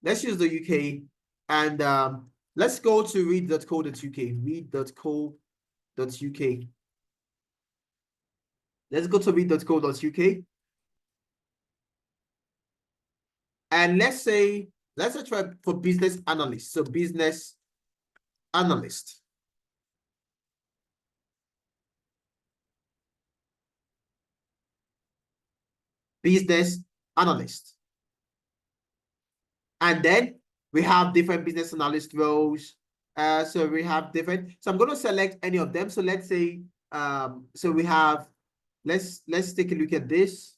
Let's use the UK and let's go to read.co.uk. Read.co.uk. Let's go to read.co.uk. And let's try for business analyst. So business analyst. Business analyst. And then we have different business analyst roles. So we have different. So I'm going to select any of them. So let's say, so we have, let's take a look at this.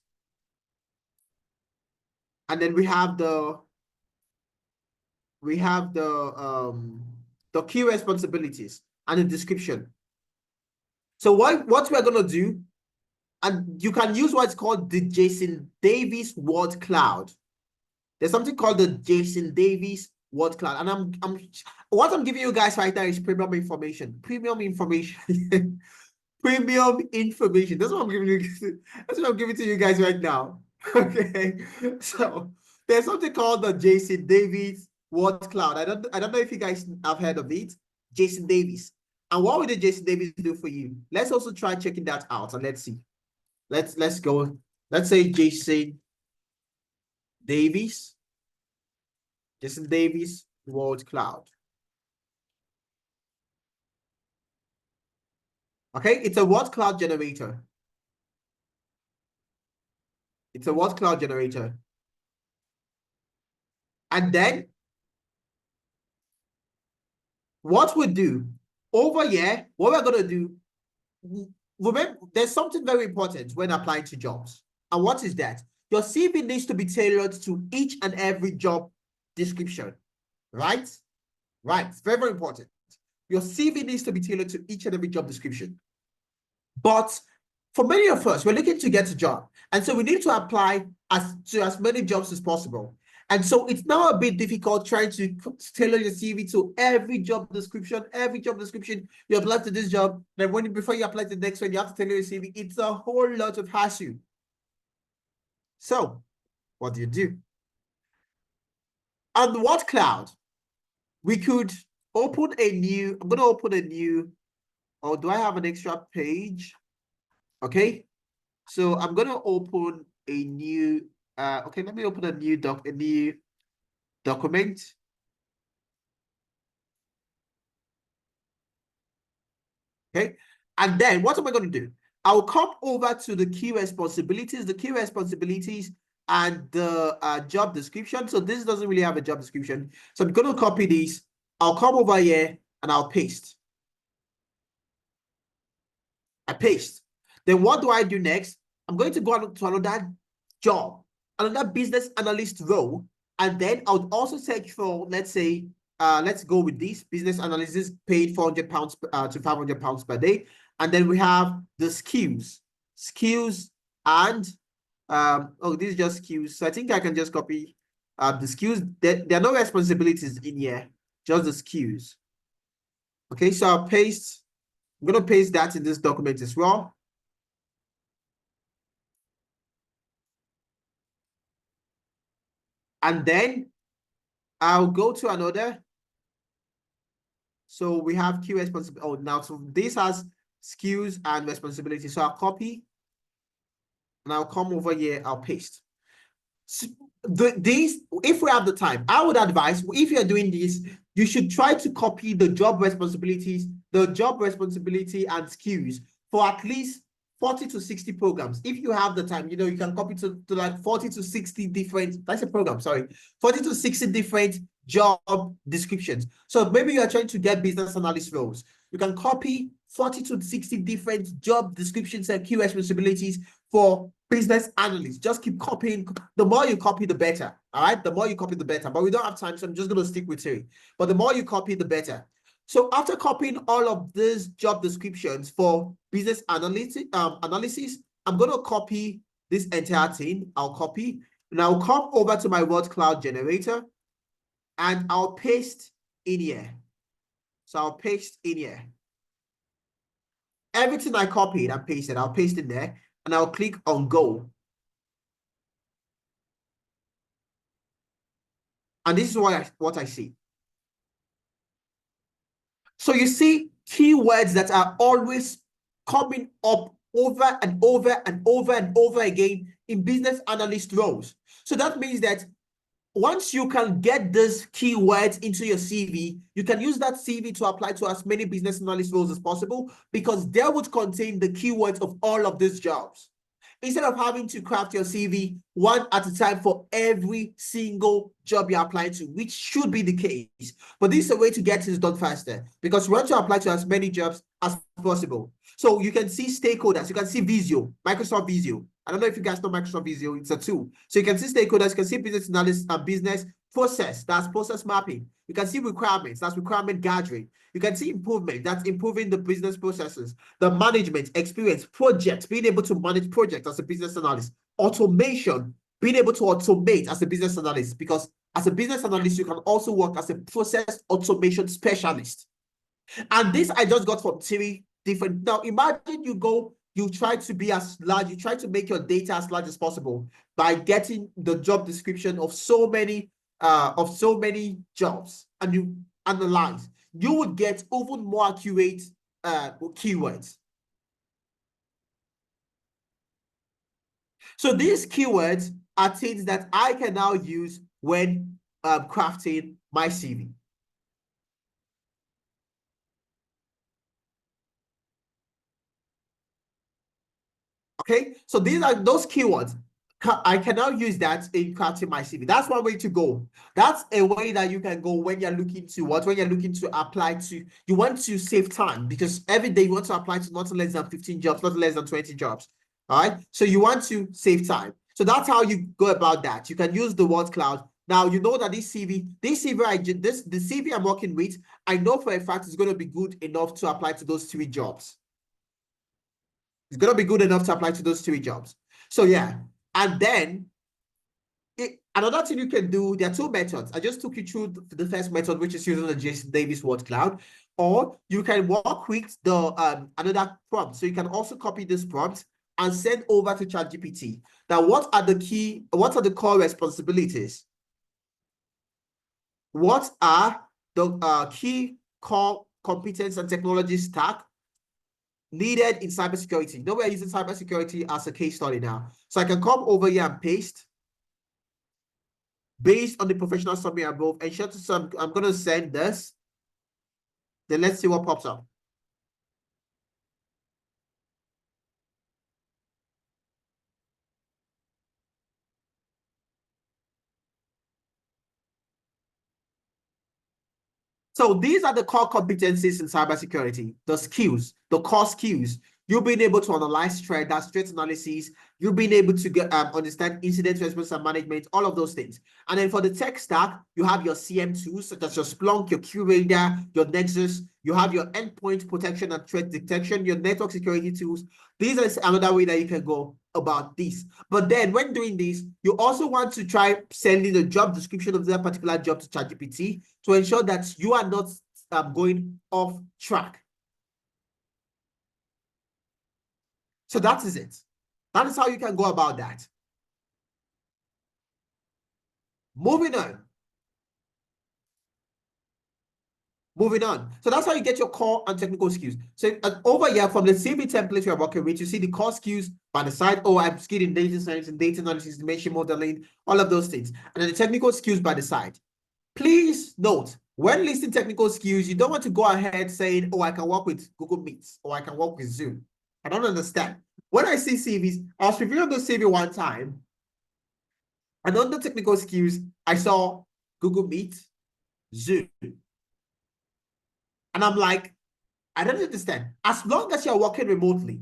And then we have the key responsibilities and the description. So what we're going to do, and you can use what's called the Jason Davis word cloud. There's something called the Jason Davis word cloud, and what I'm giving you guys right now is premium information. Premium information. Premium information. That's what I'm giving you. That's what I'm giving to you guys right now. Okay. So there's something called the Jason Davis word cloud. I don't know if you guys have heard of it. Jason Davis. And what will the Jason Davis do for you? Let's also try checking that out and let's see. Let's go. Let's say Jason Davis. Jason Davis word cloud. Okay, it's a word cloud generator. It's a word cloud generator. And then what we do over here, what we're going to do, remember, there's something very important when applying to jobs. And what is that? Your CV needs to be tailored to each and every job description, right? Right, it's very, very important. Your CV needs to be tailored to each and every job description. But for many of us, we're looking to get a job. And so we need to apply to as many jobs as possible. And so it's now a bit difficult trying to tailor your CV to every job description. Every job description, you apply to this job, then before you apply to the next one, you have to tailor your CV. It's a whole lot of hassle. So what do? On what cloud? We could open a new, I'm going to open a new, or do I have an extra page? Okay. So I'm going to open a new, okay, let me open a new document. Okay. And then what am I going to do? I'll come over to the key responsibilities and the job description. So this doesn't really have a job description. So I'm going to copy this. I'll come over here and I'll paste. I paste. Then what do I do next? I'm going to go on to another job, another business analyst role. And then I would also search for, let's say, let's go with this business analysis paid £400 to £500 per day. And then we have the skills and oh, this is just skills. So I think I can just copy the skills. There are no responsibilities in here, just the skills. Okay, so I'll paste. I'm going to paste that in this document as well. And then I'll go to another. So we have key responsibility. Oh, now so this has skills and responsibility. So I'll copy and I'll come over here. I'll paste. So these, if we have the time, I would advise, if you're doing this, you should try to copy the job responsibilities, and skills for at least 40 to 60 programs. If you have the time, you can copy to like 40 to 60 different, that's a program, sorry, 40 to 60 different job descriptions. So maybe you are trying to get business analyst roles. You can copy 40 to 60 different job descriptions and key responsibilities for business analysts. Just keep copying. The more you copy, the better. All right. The more you copy, the better. But we don't have time, so I'm just going to stick with three. But the more you copy, the better. So after copying all of these job descriptions for business analysis, I'm going to copy this entire thing. I'll copy. And I'll come over to my word cloud generator and I'll paste in here. So I'll paste in here. Everything I copied and pasted, I'll paste in there and I'll click on go. And this is what I see. So you see keywords that are always coming up over and over and over and over again in business analyst roles. So that means that once you can get these keywords into your CV, you can use that CV to apply to as many business analyst roles as possible because they would contain the keywords of all of these jobs. Instead of having to craft your CV one at a time for every single job you're applying to, which should be the case. But this is a way to get things done faster because you want to apply to as many jobs as possible. So you can see stakeholders, you can see Visio, Microsoft Visio. I don't know if you guys know Microsoft Visio, it's a tool. So you can see stakeholders, you can see business analysts and business process, that's process mapping. You can see requirements, that's requirement gathering. You can see improvement, that's improving the business processes, the management, experience, projects, being able to manage projects as a business analyst, automation, being able to automate as a business analyst, because as a business analyst, you can also work as a process automation specialist. And this I just got from three different. Now, imagine you try to be as large, you try to make your data as large as possible by getting the job description of so many jobs, and you analyze, you would get even more accurate keywords. So these keywords are things that I can now use when crafting my CV. Okay, so these are those keywords. I can now use that in crafting my CV. That's one way to go. That's a way that you can go when you're looking to when you're looking to apply to, you want to save time because every day you want to apply to not less than 15 jobs, not less than 20 jobs. All right, so you want to save time. So that's how you go about that. You can use the word cloud. Now you know that the CV I'm working with, I know for a fact it's going to be good enough to apply to those three jobs. It's going to be good enough to apply to those three jobs. So yeah, and then another thing you can do, there are two methods. I just took you through the first method, which is using the Jason Davis word cloud, or you can work with the another prompt. So you can also copy this prompt and send over to ChatGPT. Now, what are the core responsibilities? What are the key core competence and technology stack needed in cybersecurity? Now we are using cybersecurity as a case study now. So I can come over here and paste based on the professional summary above. And I'm going to send this. Then let's see what pops up. So these are the core competencies in cybersecurity, the skills, the core skills. You've been able to analyze threat, that's threat analysis. You've been able to get understand incident response and management, all of those things. And then for the tech stack, you have your CM tools, such as your Splunk, your QRadar, your Nexus. You have your endpoint protection and threat detection, your network security tools. These are another way that you can go about this. But then when doing this, you also want to try sending the job description of that particular job to ChatGPT to ensure that you are not going off track. So that is it. That is how you can go about that. Moving on. Moving on. So that's how you get your core and technical skills. So over here from the CV template you're working with, you see the core skills by the side. Oh, I'm skilled in data science and data analysis, dimension modeling, all of those things. And then the technical skills by the side. Please note, when listing technical skills, you don't want to go ahead saying, oh, I can work with Google Meets or I can work with Zoom. I don't understand. When I see CVs, I was reviewing the CV one time, and under technical skills, I saw Google Meet, Zoom. And I'm like, I don't understand. As long as you're working remotely,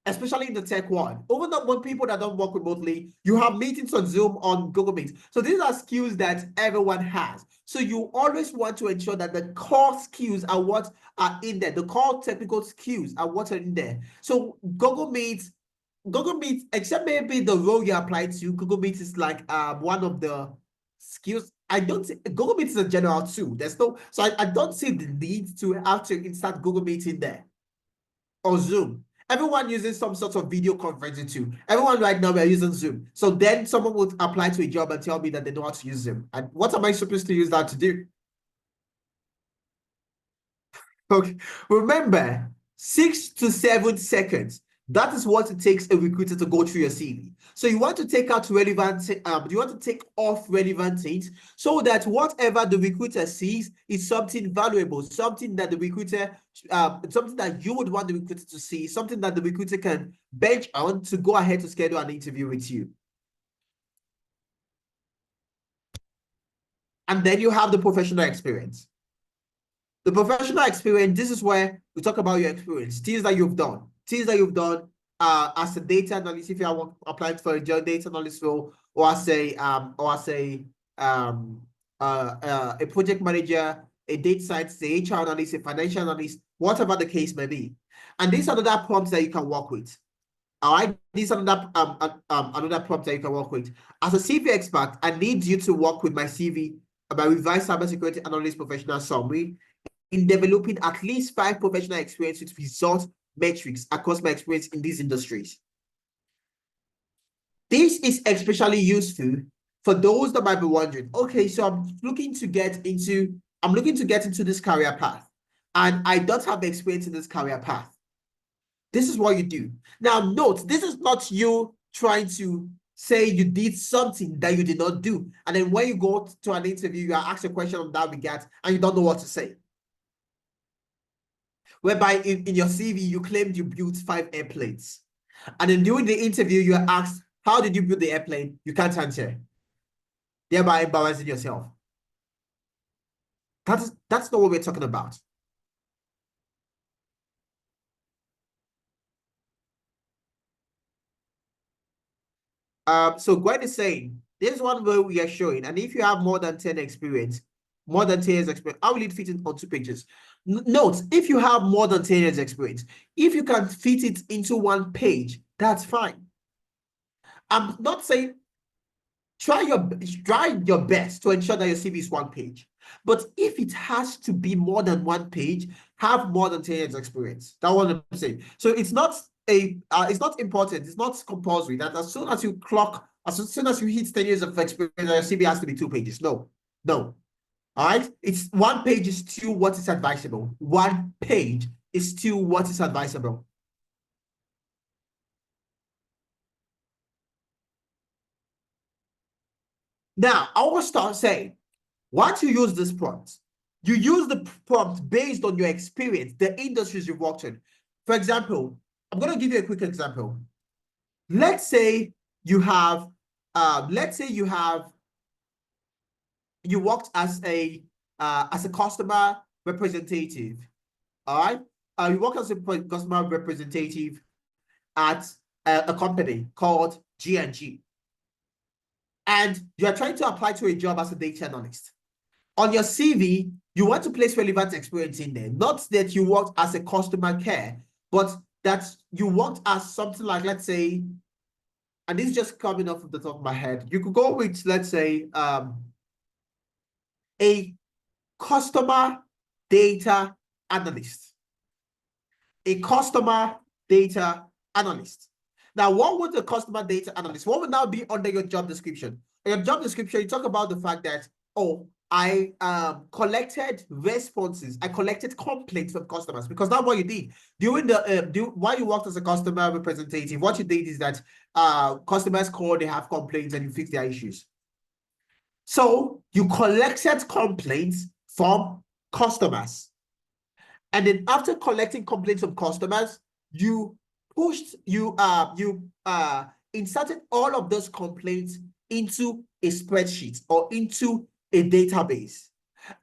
especially in the tech world, even when people that don't work remotely, you have meetings on Zoom, on Google Meet. So these are skills that everyone has. So you always want to ensure that the core skills are what are in there. The core technical skills are what are in there. So Google Meet, except maybe the role you apply to, Google Meet is like one of the skills. I don't see Google Meet is a general tool. There's no, so I don't see the need to have to insert Google Meet in there or Zoom. Everyone uses some sort of video conferencing tool. Everyone right now we are using Zoom. So then someone would apply to a job and tell me that they know how to use Zoom. And what am I supposed to use that to do? Okay, remember 6 to 7 seconds. That is what it takes a recruiter to go through your CV. So you want to take out relevant, you want to take off relevant things so that whatever the recruiter sees is something valuable, something that the recruiter, something that you would want the recruiter to see, something that the recruiter can bench on to go ahead to schedule an interview with you. And then you have the professional experience. The professional experience, this is where we talk about your experience, things that you've done, as a data analyst, if you are applying for a data analyst role, or as a project manager, a data scientist, a HR analyst, a financial analyst, whatever the case may be. And these are other prompts that you can work with. All right, these are another prompt that you can work with. As a CV expert, I need you to work with my CV, my revised cybersecurity analyst professional summary, in developing at least 5 professional experience with result metrics across my experience in these industries. This is especially useful for those that might be wondering, okay, so I'm looking to get into this career path, and I don't have experience in this career path. This is what you do. Now, note, this is not you trying to say you did something that you did not do, and then when you go to an interview, you are asked a question on that regard, and you don't know what to say. Whereby in your CV, you claimed you built 5 airplanes. And then during the interview, you are asked, how did you build the airplane? You can't answer, thereby embarrassing yourself. That's not what we're talking about. So Gwen is saying, this one where we are showing, and if you have more than 10 experience, more than 10 years experience, how will it fit in on 2 pages? Note, if you have more than 10 years experience, if you can fit it into 1 page, that's fine. I'm not saying try your best to ensure that your CV is 1 page. But if it has to be more than 1 page, have more than 10 years experience. That's what I'm saying. So it's not important, it's not compulsory that as soon as you hit 10 years of experience, your CV has to be 2 pages. No. All right. It's 1 page is still what is advisable. 1 page is still what is advisable. Now, I will start saying, once you use this prompt, you use the prompt based on your experience, the industries you've worked in. For example, I'm going to give you a quick example. Let's say you worked as a customer representative. All right. You work as a customer representative at a company called G&G. And you are trying to apply to a job as a data analyst. On your CV, you want to place relevant experience in there. Not that you worked as a customer care, but that you worked as something like, let's say, and this is just coming off of the top of my head. You could go with, let's say, a customer data analyst. A customer data analyst. Now, what would the customer data analyst, what would now be under your job description? In your job description, you talk about the fact that, oh, I collected responses. I collected complaints from customers, because that's what you did while you worked as a customer representative. What you did is that customers call, they have complaints, and you fix their issues. So you collected complaints from customers, and then after collecting complaints from customers, you inserted all of those complaints into a spreadsheet or into a database,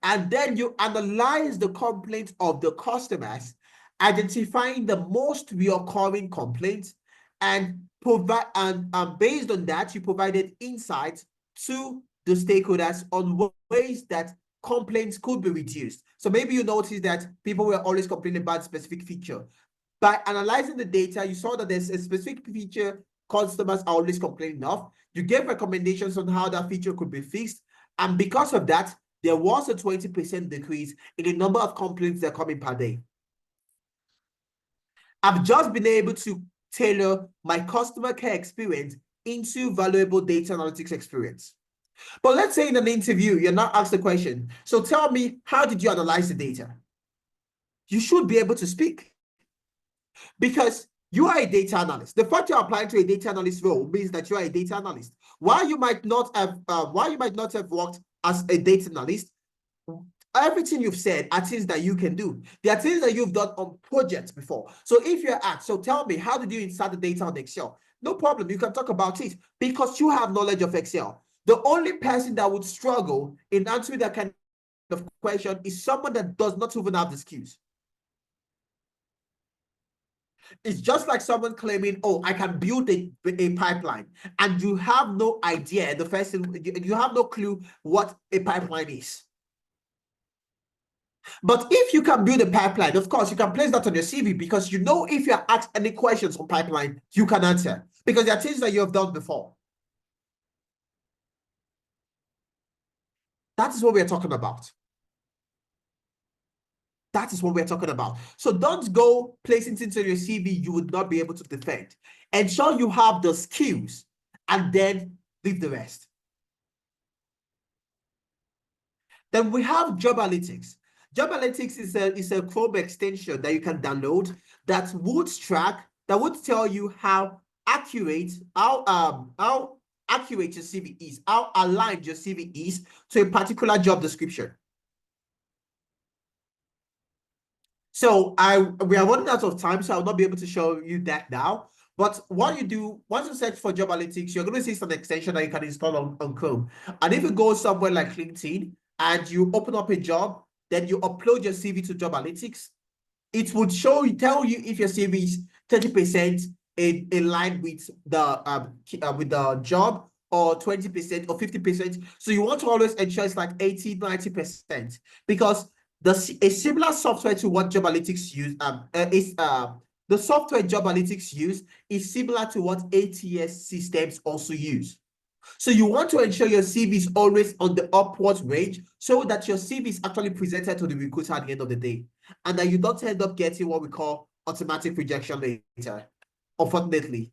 and then you analyze the complaints of the customers identifying the most reoccurring complaints, and provide and based on that, you provided insights to the stakeholders on ways that complaints could be reduced. So maybe you noticed that people were always complaining about a specific feature. By analyzing the data, you saw that there's a specific feature customers are always complaining of. You gave recommendations on how that feature could be fixed. And because of that, there was a 20% decrease in the number of complaints that come in per day. I've just been able to tailor my customer care experience into valuable data analytics experience. But let's say in an interview, you're not asked the question, so tell me, how did you analyze the data? You should be able to speak because you are a data analyst. The fact you're applying to a data analyst role means that you are a data analyst. While you might not have worked as a data analyst, everything you've said are things that you can do. There are things that you've done on projects before. So if you're asked, so tell me, how did you insert the data on Excel? No problem, you can talk about it because you have knowledge of Excel. The only person that would struggle in answering that kind of question is someone that does not even have the skills. It's just like someone claiming, oh, I can build a pipeline, and you have no idea, the first thing, you have no clue what a pipeline is. But if you can build a pipeline, of course, you can place that on your CV because you know if you're asked any questions on pipeline, you can answer because there are things that you have done before. That is what we're talking about. That is what we're talking about. So don't go placing things on your CV you would not be able to defend. Ensure you have the skills and then leave the rest. Then we have Job Analytics. Job Analytics is a Chrome extension that you can download that would tell you how accurate your CV is, how aligned your CV is to a particular job description. So we are running out of time, so I'll not be able to show you that now. But what you do, once you search for Job Analytics, you're going to see some extension that you can install on Chrome. And if you go somewhere like LinkedIn and you open up a job, then you upload your CV to Job Analytics, it would tell you if your CV is 30% in line with the job, or 20% or 50%. So you want to always ensure it's like 80, 90%, because a similar software to what Job Analytics use the software Job Analytics use is similar to what ATS systems also use. So you want to ensure your CV is always on the upwards range so that your CV is actually presented to the recruiter at the end of the day, and that you don't end up getting what we call automatic rejection later. Unfortunately.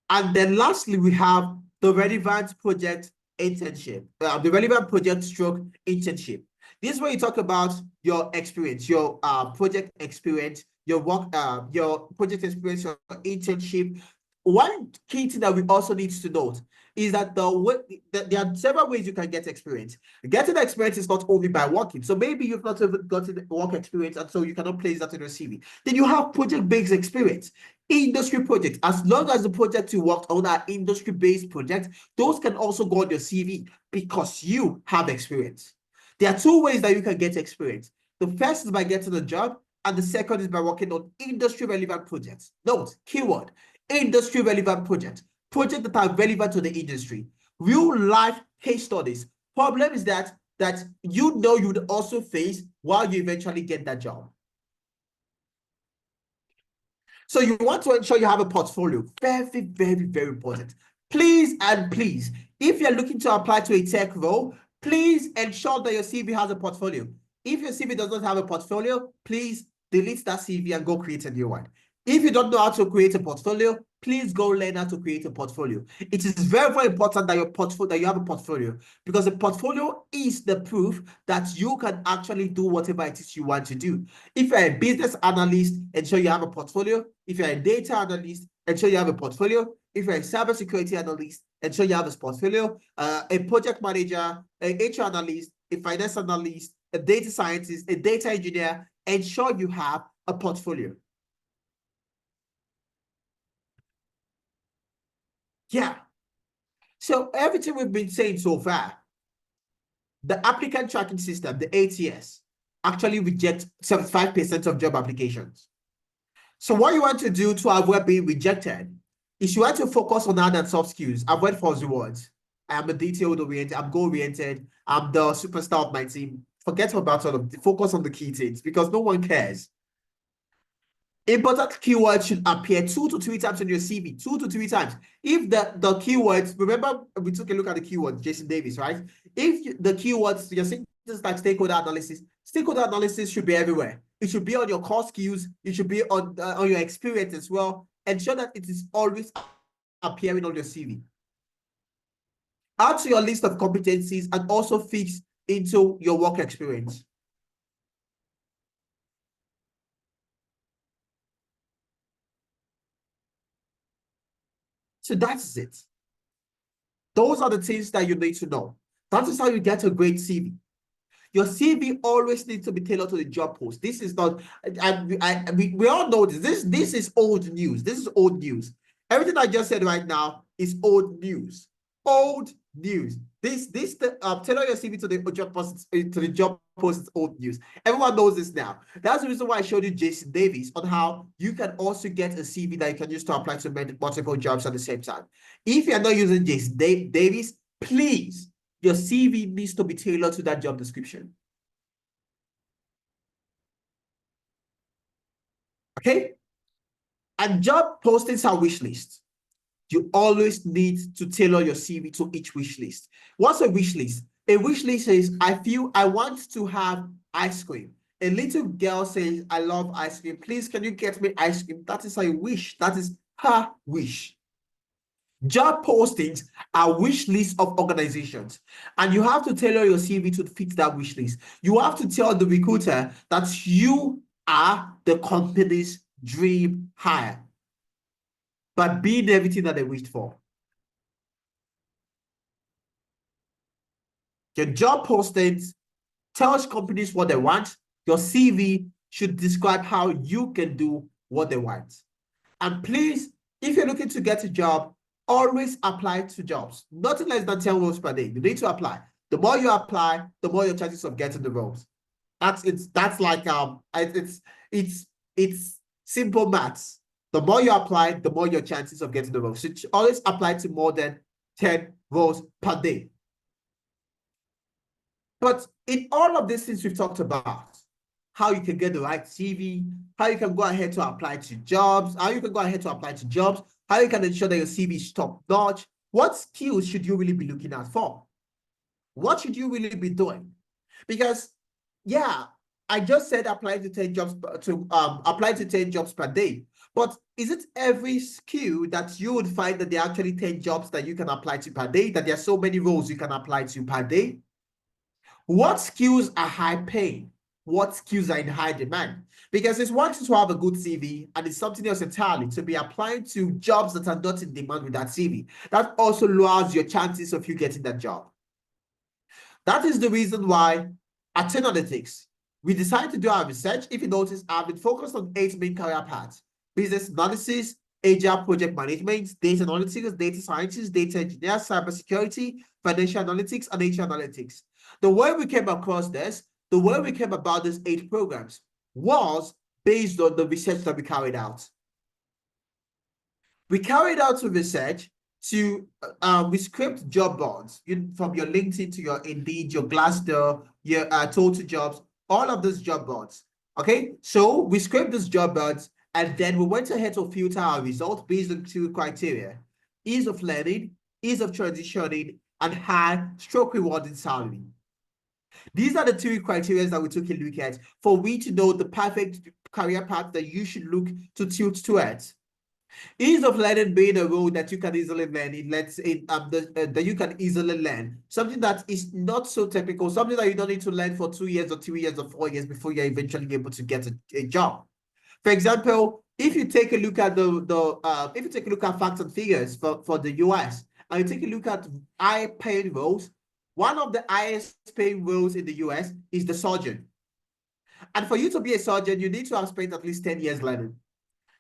And then lastly, we have the relevant project internship, the relevant project stroke internship. This is where you talk about your experience, your project experience, your work, your project experience, your internship. One key thing that we also need to note is that there are several ways you can get experience. Getting experience is not only by working. So maybe you've not even gotten work experience, and so you cannot place that in your CV. Then you have project-based experience. Industry projects, as long as the project you worked on are industry-based projects, those can also go on your CV because you have experience. There are two ways that you can get experience. The first is by getting a job, and the second is by working on industry-relevant projects. Note, keyword, industry-relevant projects, projects that are relevant to the industry. Real-life case studies, problems that you know you would also face while you eventually get that job. So you want to ensure you have a portfolio. Very, very, very important. Please and please, if you're looking to apply to a tech role, please ensure that your CV has a portfolio. If your CV does not have a portfolio, please delete that CV and go create a new one. If you don't know how to create a portfolio, please go learn how to create a portfolio. It is very, very important that you have a portfolio, because a portfolio is the proof that you can actually do whatever it is you want to do. If you're a business analyst, ensure you have a portfolio. If you're a data analyst, ensure you have a portfolio. If you're a cybersecurity analyst, ensure you have a portfolio. A project manager, a HR analyst, a finance analyst, a data scientist, a data engineer, ensure you have a portfolio. Yeah. So everything we've been saying so far, the applicant tracking system, the ATS, actually rejects 75% of job applications. So what you want to do to avoid being rejected is you want to focus on hard and soft skills, avoid false rewards. I'm a detail-oriented, I'm goal-oriented, I'm the superstar of my team. Forget about all of the focus on the key things because no one cares. Important keywords should appear 2 to 3 times on your CV, 2 to 3 times. If the keywords, remember we took a look at the keywords, Jason Davis, right? If the keywords, you're saying things like stakeholder analysis should be everywhere. It should be on your core skills. It should be on your experience as well. Ensure that it is always appearing on your CV. Add to your list of competencies and also fix into your work experience. So that's it. Those are the things that you need to know. That is how you get a great CV. Your CV always needs to be tailored to the job post. This is not, we all know this. This is old news. This is old news. Everything I just said right now is old news. Old news. Tailor your CV to the job post is old news. Everyone knows this now. That's the reason why I showed you Jason Davis on how you can also get a CV that you can use to apply to multiple jobs at the same time. If you're not using Jason Davis, please, your CV needs to be tailored to that job description. Okay? And job postings are wish lists. You always need to tailor your CV to each wish list. What's a wish list? A wish list says, I feel I want to have ice cream. A little girl says, I love ice cream. Please, can you get me ice cream? That is a wish. That is her wish. Job postings are wish lists of organizations, and you have to tailor your CV to fit that wish list. You have to tell the recruiter that you are the company's dream hire, but being everything that they wished for. Your job postings tells companies what they want. Your CV should describe how you can do what they want. And please, if you're looking to get a job, always apply to jobs. Nothing less than 10 roles per day. You need to apply. The more you apply, the more your chances of getting the roles. That's like it's simple maths. The more you apply, the more your chances of getting the roles. So always apply to more than 10 roles per day. But in all of these things we've talked about, how you can get the right CV, how you can go ahead to apply to jobs, how you can go ahead to apply to jobs, how you can ensure that your CV is top notch. What skills should you really be looking at for? What should you really be doing? Because, yeah, I just said apply to 10 jobs apply to 10 jobs per day. But is it every skill that you would find that there are actually 10 jobs that you can apply to per day, that there are so many roles you can apply to per day? What skills are high paying? What skills are in high demand? Because it's one thing to have a good CV, and it's something else entirely to be applying to jobs that are not in demand with that CV. That also lowers your chances of you getting that job. That is the reason why at Analytics, we decided to do our research. If you notice, I've been focused on 8 main career paths: business analysis, agile project management, data analytics, data scientists, data engineers, cybersecurity, financial analytics, and HR analytics. The way we came across this, the way we came about these 8 programs was based on the research that we carried out. We carried out some research to we scraped job boards from your LinkedIn to your Indeed, your Glassdoor, your Total Jobs, all of those job boards. Okay, so we scraped those job boards, and then we went ahead to filter our results based on 2 criteria: ease of learning, ease of transitioning, and high stroke rewarding salary. These are the 2 criteria that we took a look at for we to know the perfect career path that you should look to tilt towards. Ease of learning being a role that you can easily learn in, that you can easily learn. Something that is not so technical, something that you don't need to learn for 2 years or 3 years or 4 years before you're eventually able to get a job. For example, if you take a look at if you take a look at facts and figures for the US, and you take a look at high-paying roles, one of the highest paying roles in the US is the surgeon. And for you to be a surgeon, you need to have spent at least 10 years learning.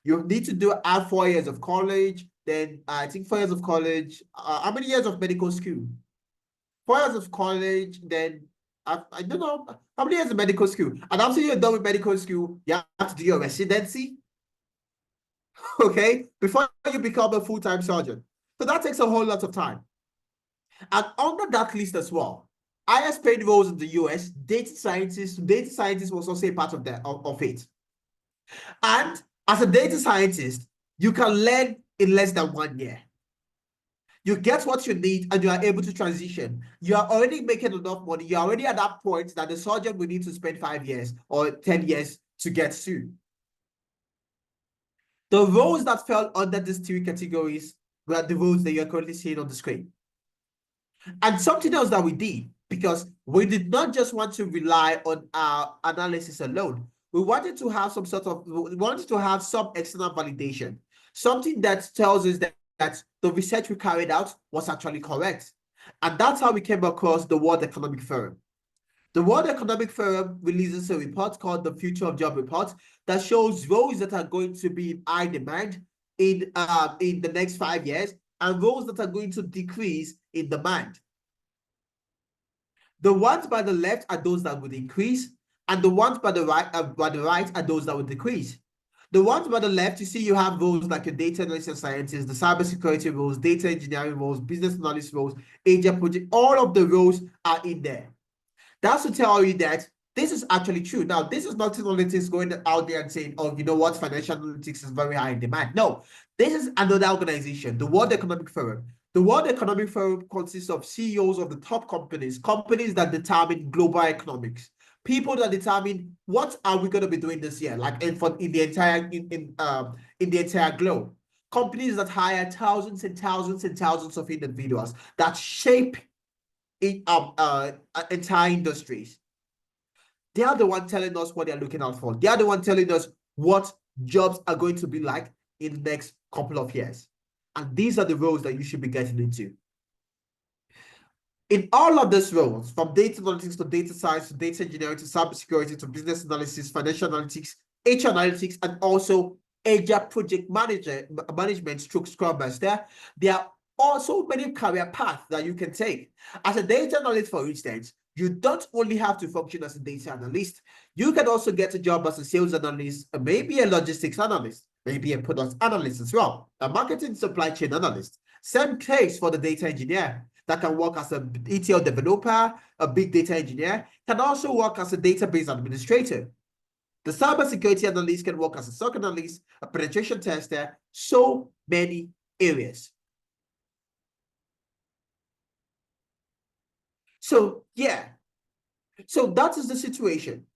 You need to have 4 years of college, then I think 4 years of college. How many years of medical school? 4 years of college, then I don't know how many years of medical school. And after you're done with medical school, you have to do your residency, okay, before you become a full-time surgeon. So that takes a whole lot of time. And under that list as well, highest paid roles in the US, data scientist was also a part of of it. And as a data scientist, you can learn in less than 1 year. You get what you need and you are able to transition. You are already making enough money. You're already at that point that the surgeon will need to spend 5 years or 10 years to get to. The roles that fell under these three categories were the roles that you're currently seeing on the screen. And something else that we did, because we did not just want to rely on our analysis alone, we wanted to have some external validation, something that tells us that the research we carried out was actually correct. And that's how we came across the World Economic Forum. The World Economic Forum releases a report called the Future of Job Report that shows roles that are going to be in high demand in the next 5 years and roles that are going to decrease in demand. The ones by the left are those that would increase, and the ones by the right are those that would decrease. The ones by the left, you see you have roles like your data analyst and scientist, the cybersecurity roles, data engineering roles, business analyst roles, agent project, all of the roles are in there. That's to tell you that this is actually true. Now, this is not analytics going out there and saying, oh, you know what, financial analytics is very high in demand. No, this is another organization, the World Economic Forum. The World Economic Forum consists of CEOs of the top companies that determine global economics, people that determine what are we going to be doing this year, like in the entire globe. Companies that hire thousands and thousands and thousands of individuals that shape entire industries. They are the one telling us what they're looking out for. They are the one telling us what jobs are going to be like in the next couple of years. And these are the roles that you should be getting into. In all of these roles, from data analytics to data science to data engineering to cybersecurity to business analysis, financial analytics, HR analytics, and also agile project management stroke scrum master, there are also many career paths that you can take. As a data analyst, for instance, you don't only have to function as a data analyst. You can also get a job as a sales analyst, maybe a logistics analyst, maybe a product analyst as well, a marketing supply chain analyst. Same case for the data engineer that can work as a ETL developer, a big data engineer, can also work as a database administrator. The cybersecurity analyst can work as a SOC analyst, a penetration tester, so many areas. So, yeah. So that is the situation.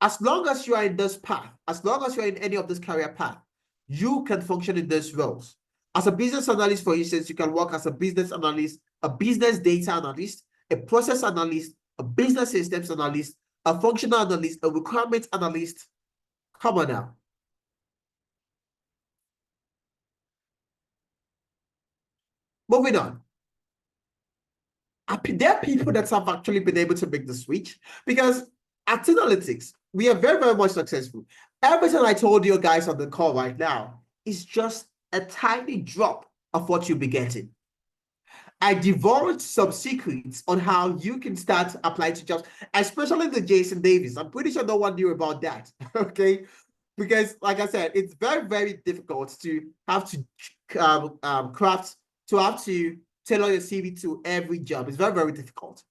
As long as you are in this path, as long as you are in any of this career path, you can function in these roles. As a business analyst, for instance, you can work as a business analyst, a business data analyst, a process analyst, a business systems analyst, a functional analyst, a requirement analyst. Come on now. Moving on. There are people that have actually been able to make the switch because at analytics, we are very, very much successful. Everything I told you guys on the call right now is just a tiny drop of what you'll be getting. I divulged some secrets on how you can start applying to jobs, especially the Jason Davis. I'm pretty sure no one knew about that, okay? Because, like I said, it's very, very difficult to have to tailor your CV to every job. It's very, very difficult.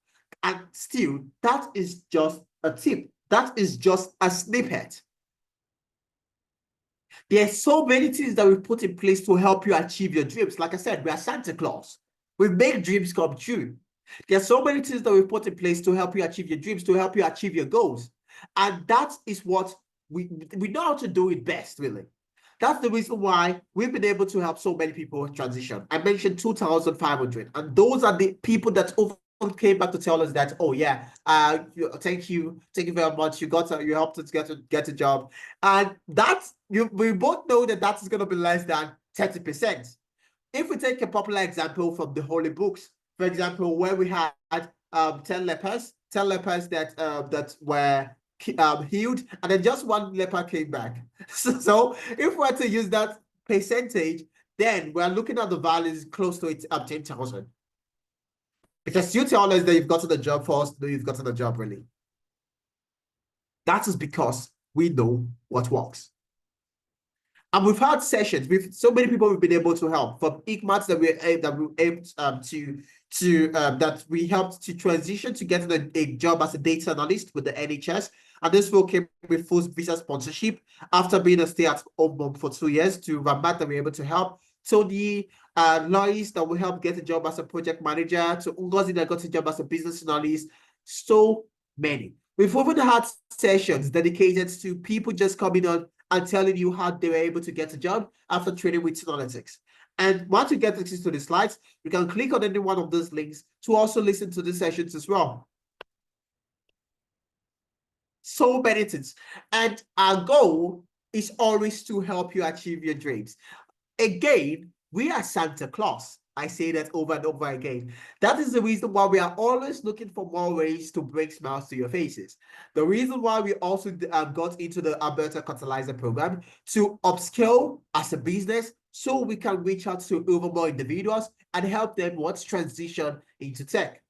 And still, that is just a tip. That is just a snippet. There are so many things that we put in place to help you achieve your dreams. Like I said, we are Santa Claus. We make dreams come true. There are so many things that we put in place to help you achieve your dreams, to help you achieve your goals. And that is what we know how to do it best, really. That's the reason why we've been able to help so many people transition. I mentioned 2,500, and those are the people that came back to tell us that, oh yeah, thank you very much. You helped us get a job, and we both know that is going to be less than 30%. If we take a popular example from the Holy Books, for example, where we had 10 lepers that were healed, and then just one leper came back. So if we were to use that percentage, then we're looking at the values close to 10,000. Because you tell us that you've gotten the job first, no, you've gotten the job really. That is because we know what works. And we've had sessions with so many people we've been able to help, from ICMATs that we able that we helped to transition to getting a job as a data analyst with the NHS. And this will came with full visa sponsorship after being a stay-at-home mom for 2 years, to Ramat that we're able to help. So the Lois that will help get a job as a project manager, to Ngozi that got a job as a business analyst. So many. We've even had sessions dedicated to people just coming on and telling you how they were able to get a job after training with analytics. And once you get access to the slides, you can click on any one of those links to also listen to the sessions as well. So many things. And our goal is always to help you achieve your dreams. Again, we are Santa Claus. I say that over and over again. That is the reason why we are always looking for more ways to bring smiles to your faces. The reason why we also got into the Alberta Fertilizer program, to upscale as a business so we can reach out to even more individuals and help them transition into tech.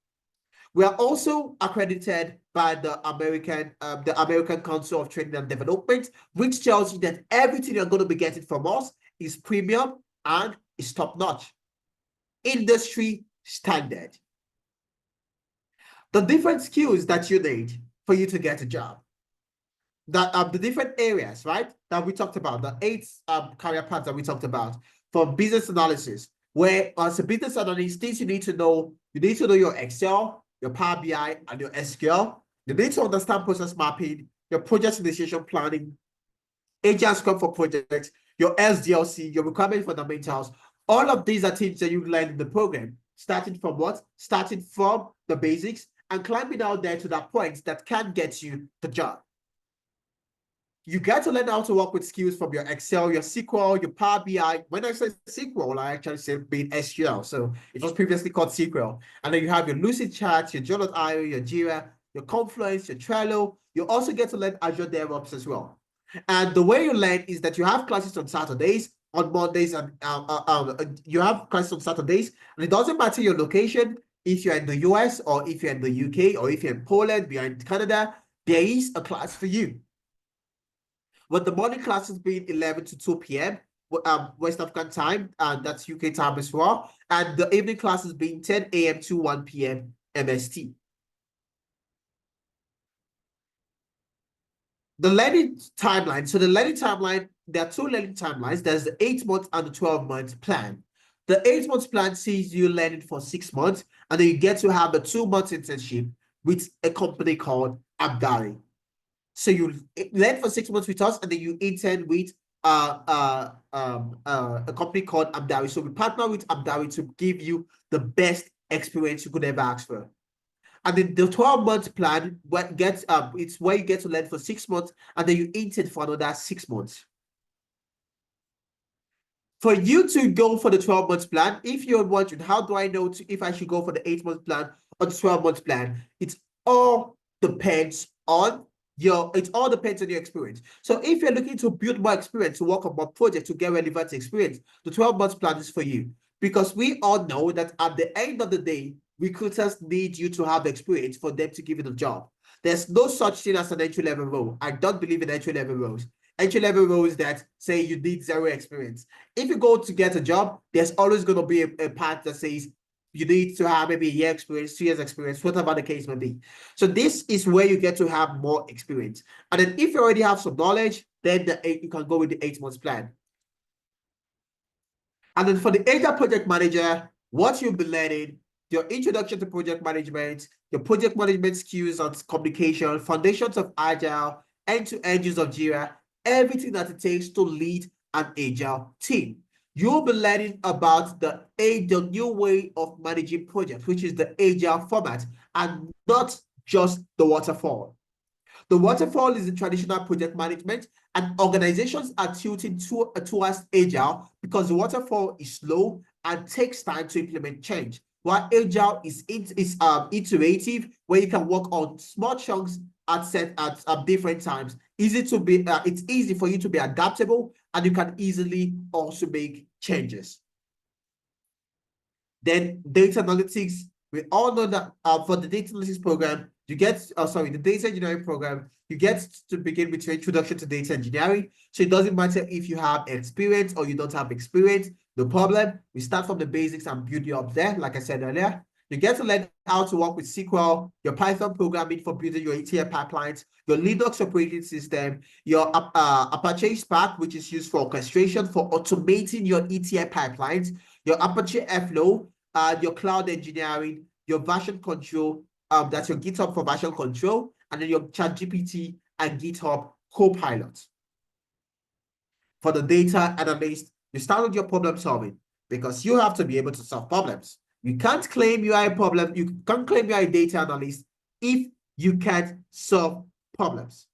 We are also accredited by the American Council of Training and Development, which tells you that everything you're going to be getting from us is premium and is top-notch. Industry standard. The different skills that you need for you to get a job. That the different areas, right, that we talked about, the 8 career paths that we talked about, from business analysis, where as a business analyst, things you need to know your Excel, your Power BI, and your SQL. You need to understand process mapping, your project initiation planning, Agile Scrum for projects, your SDLC, your requirement fundamentals. All of these are things that you learn in the program, starting from what? Starting from the basics and climbing out there to that point that can get you the job. You get to learn how to work with skills from your Excel, your SQL, your Power BI. When I say SQL, I actually say being SQL. So it was previously called SQL. And then you have your Lucid Charts, your Journal.io, your Jira, your Confluence, your Trello. You also get to learn Azure DevOps as well. And the way you learn is that you have classes on Saturdays, on Mondays, and you have classes on Saturdays. And it doesn't matter your location, if you're in the US or if you're in the UK or if you're in Poland, you're in Canada, there is a class for you. With the morning classes being 11 to 2 p.m. West African time, and that's UK time as well. And the evening classes being 10 a.m. to 1 p.m. MST. The learning timeline. So the learning timeline, there are 2 learning timelines. There's the 8-month and the 12-month plan. The 8-month plan sees you learning for 6 months, and then you get to have a 2-month internship with a company called Abdari. So you learn for 6 months with us, and then you intern with a company called Abdari. So we partner with Abdari to give you the best experience you could ever ask for. And then the 12-month plan it's where you get to learn for 6 months, and then you intern for another 6 months. For you to go for the 12-month plan, if you're wondering, how do I know if I should go for the 8-month plan or the 12-month plan? It all depends on your experience. So if you're looking to build more experience, to work on more projects, to get relevant experience, the 12-month plan is for you. Because we all know that at the end of the day, recruiters need you to have experience for them to give you the job. There's no such thing as an entry-level role. I don't believe in entry-level roles. Entry-level roles that say you need 0 experience. If you go to get a job, there's always going to be a part that says you need to have maybe a year experience, 2 years experience, whatever the case may be. So this is where you get to have more experience. And then if you already have some knowledge, then you can go with the 8-month plan. And then for the Agile project manager, what you'll be learning, your introduction to project management, your project management skills on communication, foundations of Agile, end-to-end use of Jira, everything that it takes to lead an Agile team. You'll be learning about the new way of managing projects, which is the Agile format, and not just the waterfall. The waterfall is the traditional project management, and organizations are tilting towards Agile because the waterfall is slow and takes time to implement change, while Agile is iterative, where you can work on small chunks at different times. It's easy for you to be adaptable, and you can easily also make changes. Then data analytics We all know that for the data analysis program, you get, the data engineering program, you get to begin with your introduction to data engineering. So it doesn't matter if you have experience or you don't have experience, no problem. We start from the basics and build you up there, like I said earlier. You get to learn how to work with SQL, your Python programming for building your ETL pipelines, your Linux operating system, your Apache Spark, which is used for orchestration, for automating your ETL pipelines, your Apache Airflow, your cloud engineering, your version control, that's your GitHub for version control, and then your ChatGPT and GitHub Copilot. For the data analyst, you start with your problem solving because you have to be able to solve problems. You can't claim you are you can't claim you are a data analyst if you can't solve problems.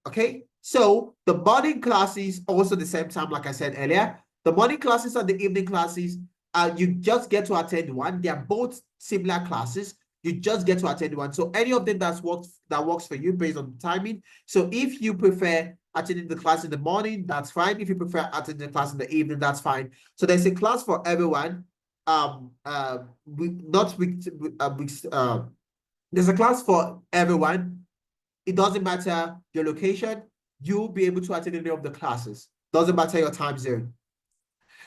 Okay, so the morning classes also the same time, like I said earlier. The morning classes and the evening classes, you just get to attend one. They are both similar classes. You just get to attend one. So any of them that works for you based on timing. So if you prefer attending the class in the morning, that's fine. If you prefer attending the class in the evening, that's fine. So there's a class for everyone. There's a class for everyone. It doesn't matter your location, you'll be able to attend any of the classes. Doesn't matter your time zone.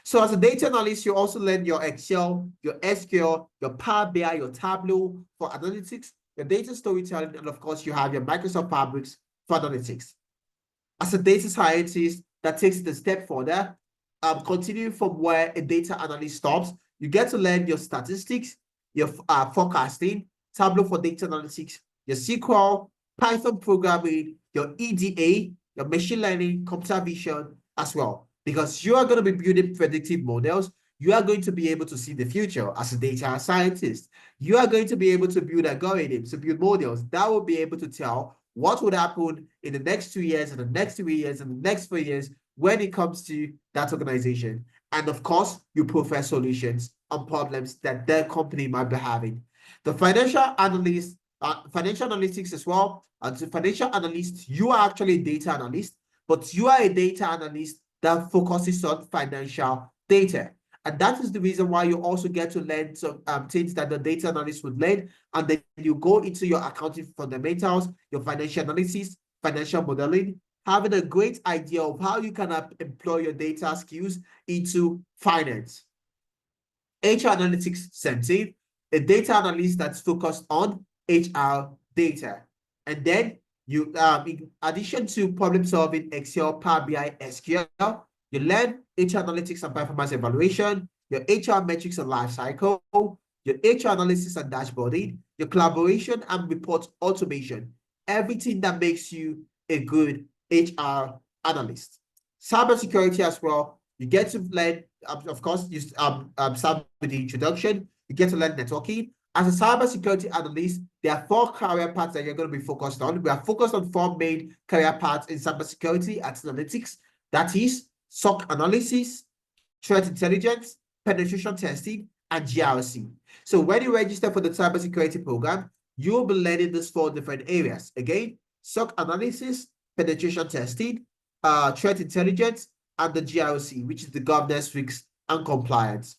So as a data analyst, you also learn your Excel, your SQL, your Power BI, your Tableau for analytics, your data storytelling, and of course, you have your Microsoft Fabrics for analytics. As a data scientist, that takes it a step further. Continuing from where a data analyst stops, you get to learn your statistics, your forecasting, Tableau for data analytics, your SQL, Python programming, your EDA, your machine learning, computer vision as well. Because you are going to be building predictive models, you are going to be able to see the future as a data scientist. You are going to be able to build algorithms, to build models that will be able to tell what would happen in the next 2 years, and the next 3 years, and the next 4 years when it comes to that organization. And of course, you prefer solutions on problems that their company might be having. The financial analyst, financial analytics as well. As a financial analyst, you are actually a data analyst, but you are a data analyst that focuses on financial data. And that is the reason why you also get to learn some things that the data analyst would learn. And then you go into your accounting fundamentals, your financial analysis, financial modeling, having a great idea of how you can employ your data skills into finance. HR analytics, same thing. A data analyst that's focused on HR data. And then you, in addition to problem solving, Excel, Power BI, SQL, you learn HR analytics and performance evaluation, your HR metrics and life cycle, your HR analysis and dashboarding, your collaboration and report automation, everything that makes you a good HR analyst. Cybersecurity as well. You get to learn, of course, you start with the introduction. You get to learn networking. As a cybersecurity analyst, there are 4 career paths that you're going to be focused on. We are focused on 4 main career paths in cybersecurity and analytics. That is SOC analysis, threat intelligence, penetration testing, and GRC. So when you register for the cybersecurity program, you'll be learning these 4 different areas. Again, SOC analysis, penetration testing, threat intelligence, and the GRC, which is the governance, risks, and compliance.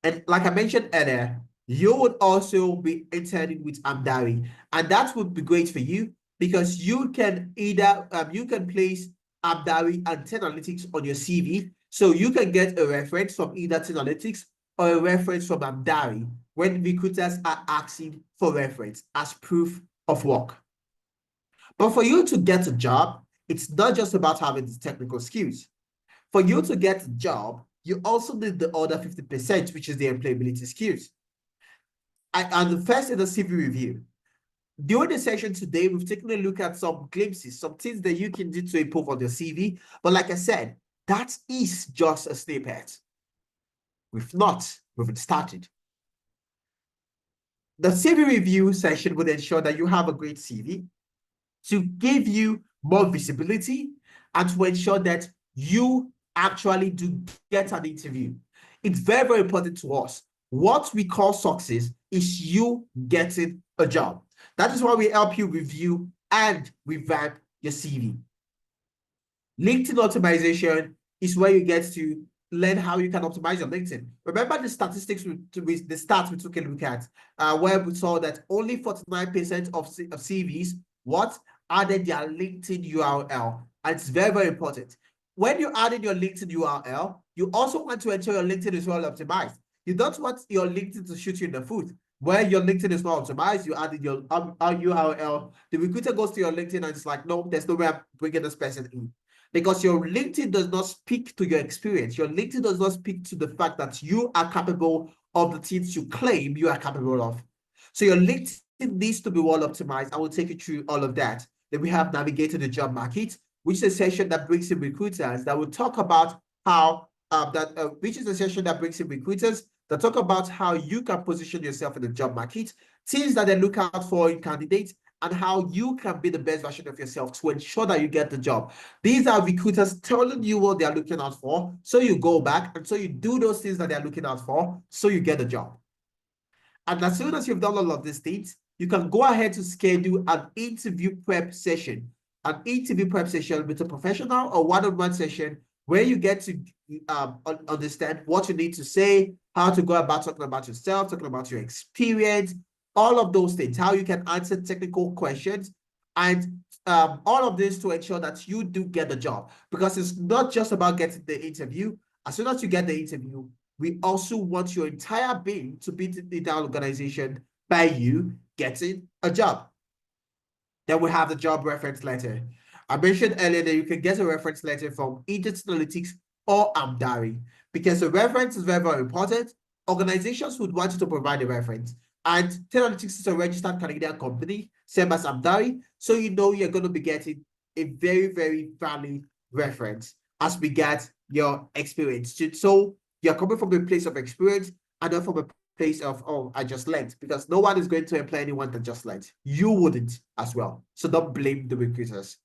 And like I mentioned earlier, you would also be interning with Amdari, and that would be great for you because you can either you can place Amdari and Tailoring on your CV, so you can get a reference from either Tailoring or a reference from Amdari when recruiters are asking for reference as proof of work. But for you to get a job, it's not just about having the technical skills. For you to get a job, you also need the other 50%, which is the employability skills. And the first is the CV review. During the session today, we've taken a look at some glimpses, some things that you can do to improve on your CV. But like I said, that is just a snippet. We've started. The CV review session would ensure that you have a great CV to give you more visibility and to ensure that you actually do get an interview. It's very, very important to us. What we call success is you getting a job. That is why we help you review and revamp your CV. LinkedIn optimization is where you get to learn how you can optimize your LinkedIn. Remember the statistics the stats we took a look at, where we saw that only 49% of CVs added their LinkedIn URL. And it's very, very important. When you add in your LinkedIn URL, you also want to ensure your LinkedIn is well optimized. You don't want your LinkedIn to shoot you in the foot. Where your LinkedIn is not optimized, you add in your URL. The recruiter goes to your LinkedIn and it's like, no, there's no way I'm bringing this person in. Because your LinkedIn does not speak to your experience. Your LinkedIn does not speak to the fact that you are capable of the things you claim you are capable of. So your LinkedIn needs to be well optimized. I will take you through all of that. Then we have navigating the job market, which is a session that brings in recruiters that will talk about how which is a session that brings in recruiters that talk about how you can position yourself in the job market, things that they look out for in candidates, and how you can be the best version of yourself to ensure that you get the job. These are recruiters telling you what they're looking out for, so you go back and so you do those things that they're looking out for, so you get the job. And as soon as you've done all of these things, you can go ahead to schedule an interview prep session. An interview prep session with a professional or one-on-one session where you get to understand what you need to say, how to go about talking about yourself, talking about your experience, all of those things, how you can answer technical questions, and all of this to ensure that you do get the job. Because it's not just about getting the interview. As soon as you get the interview, we also want your entire being to be in that organization by you getting a job. Then we have the job reference letter. I mentioned earlier that you can get a reference letter from either Analytics or Amdari, because the reference is very, very important. Organizations would want you to provide a reference. And Analytics is a registered Canadian company, same as Amdari, so you know you're going to be getting a very, very valid reference as we get your experience. So you're coming from a place of experience and not from a place of, oh, I just learned, because no one is going to employ anyone that just learned. You wouldn't as well. So don't blame the recruiters.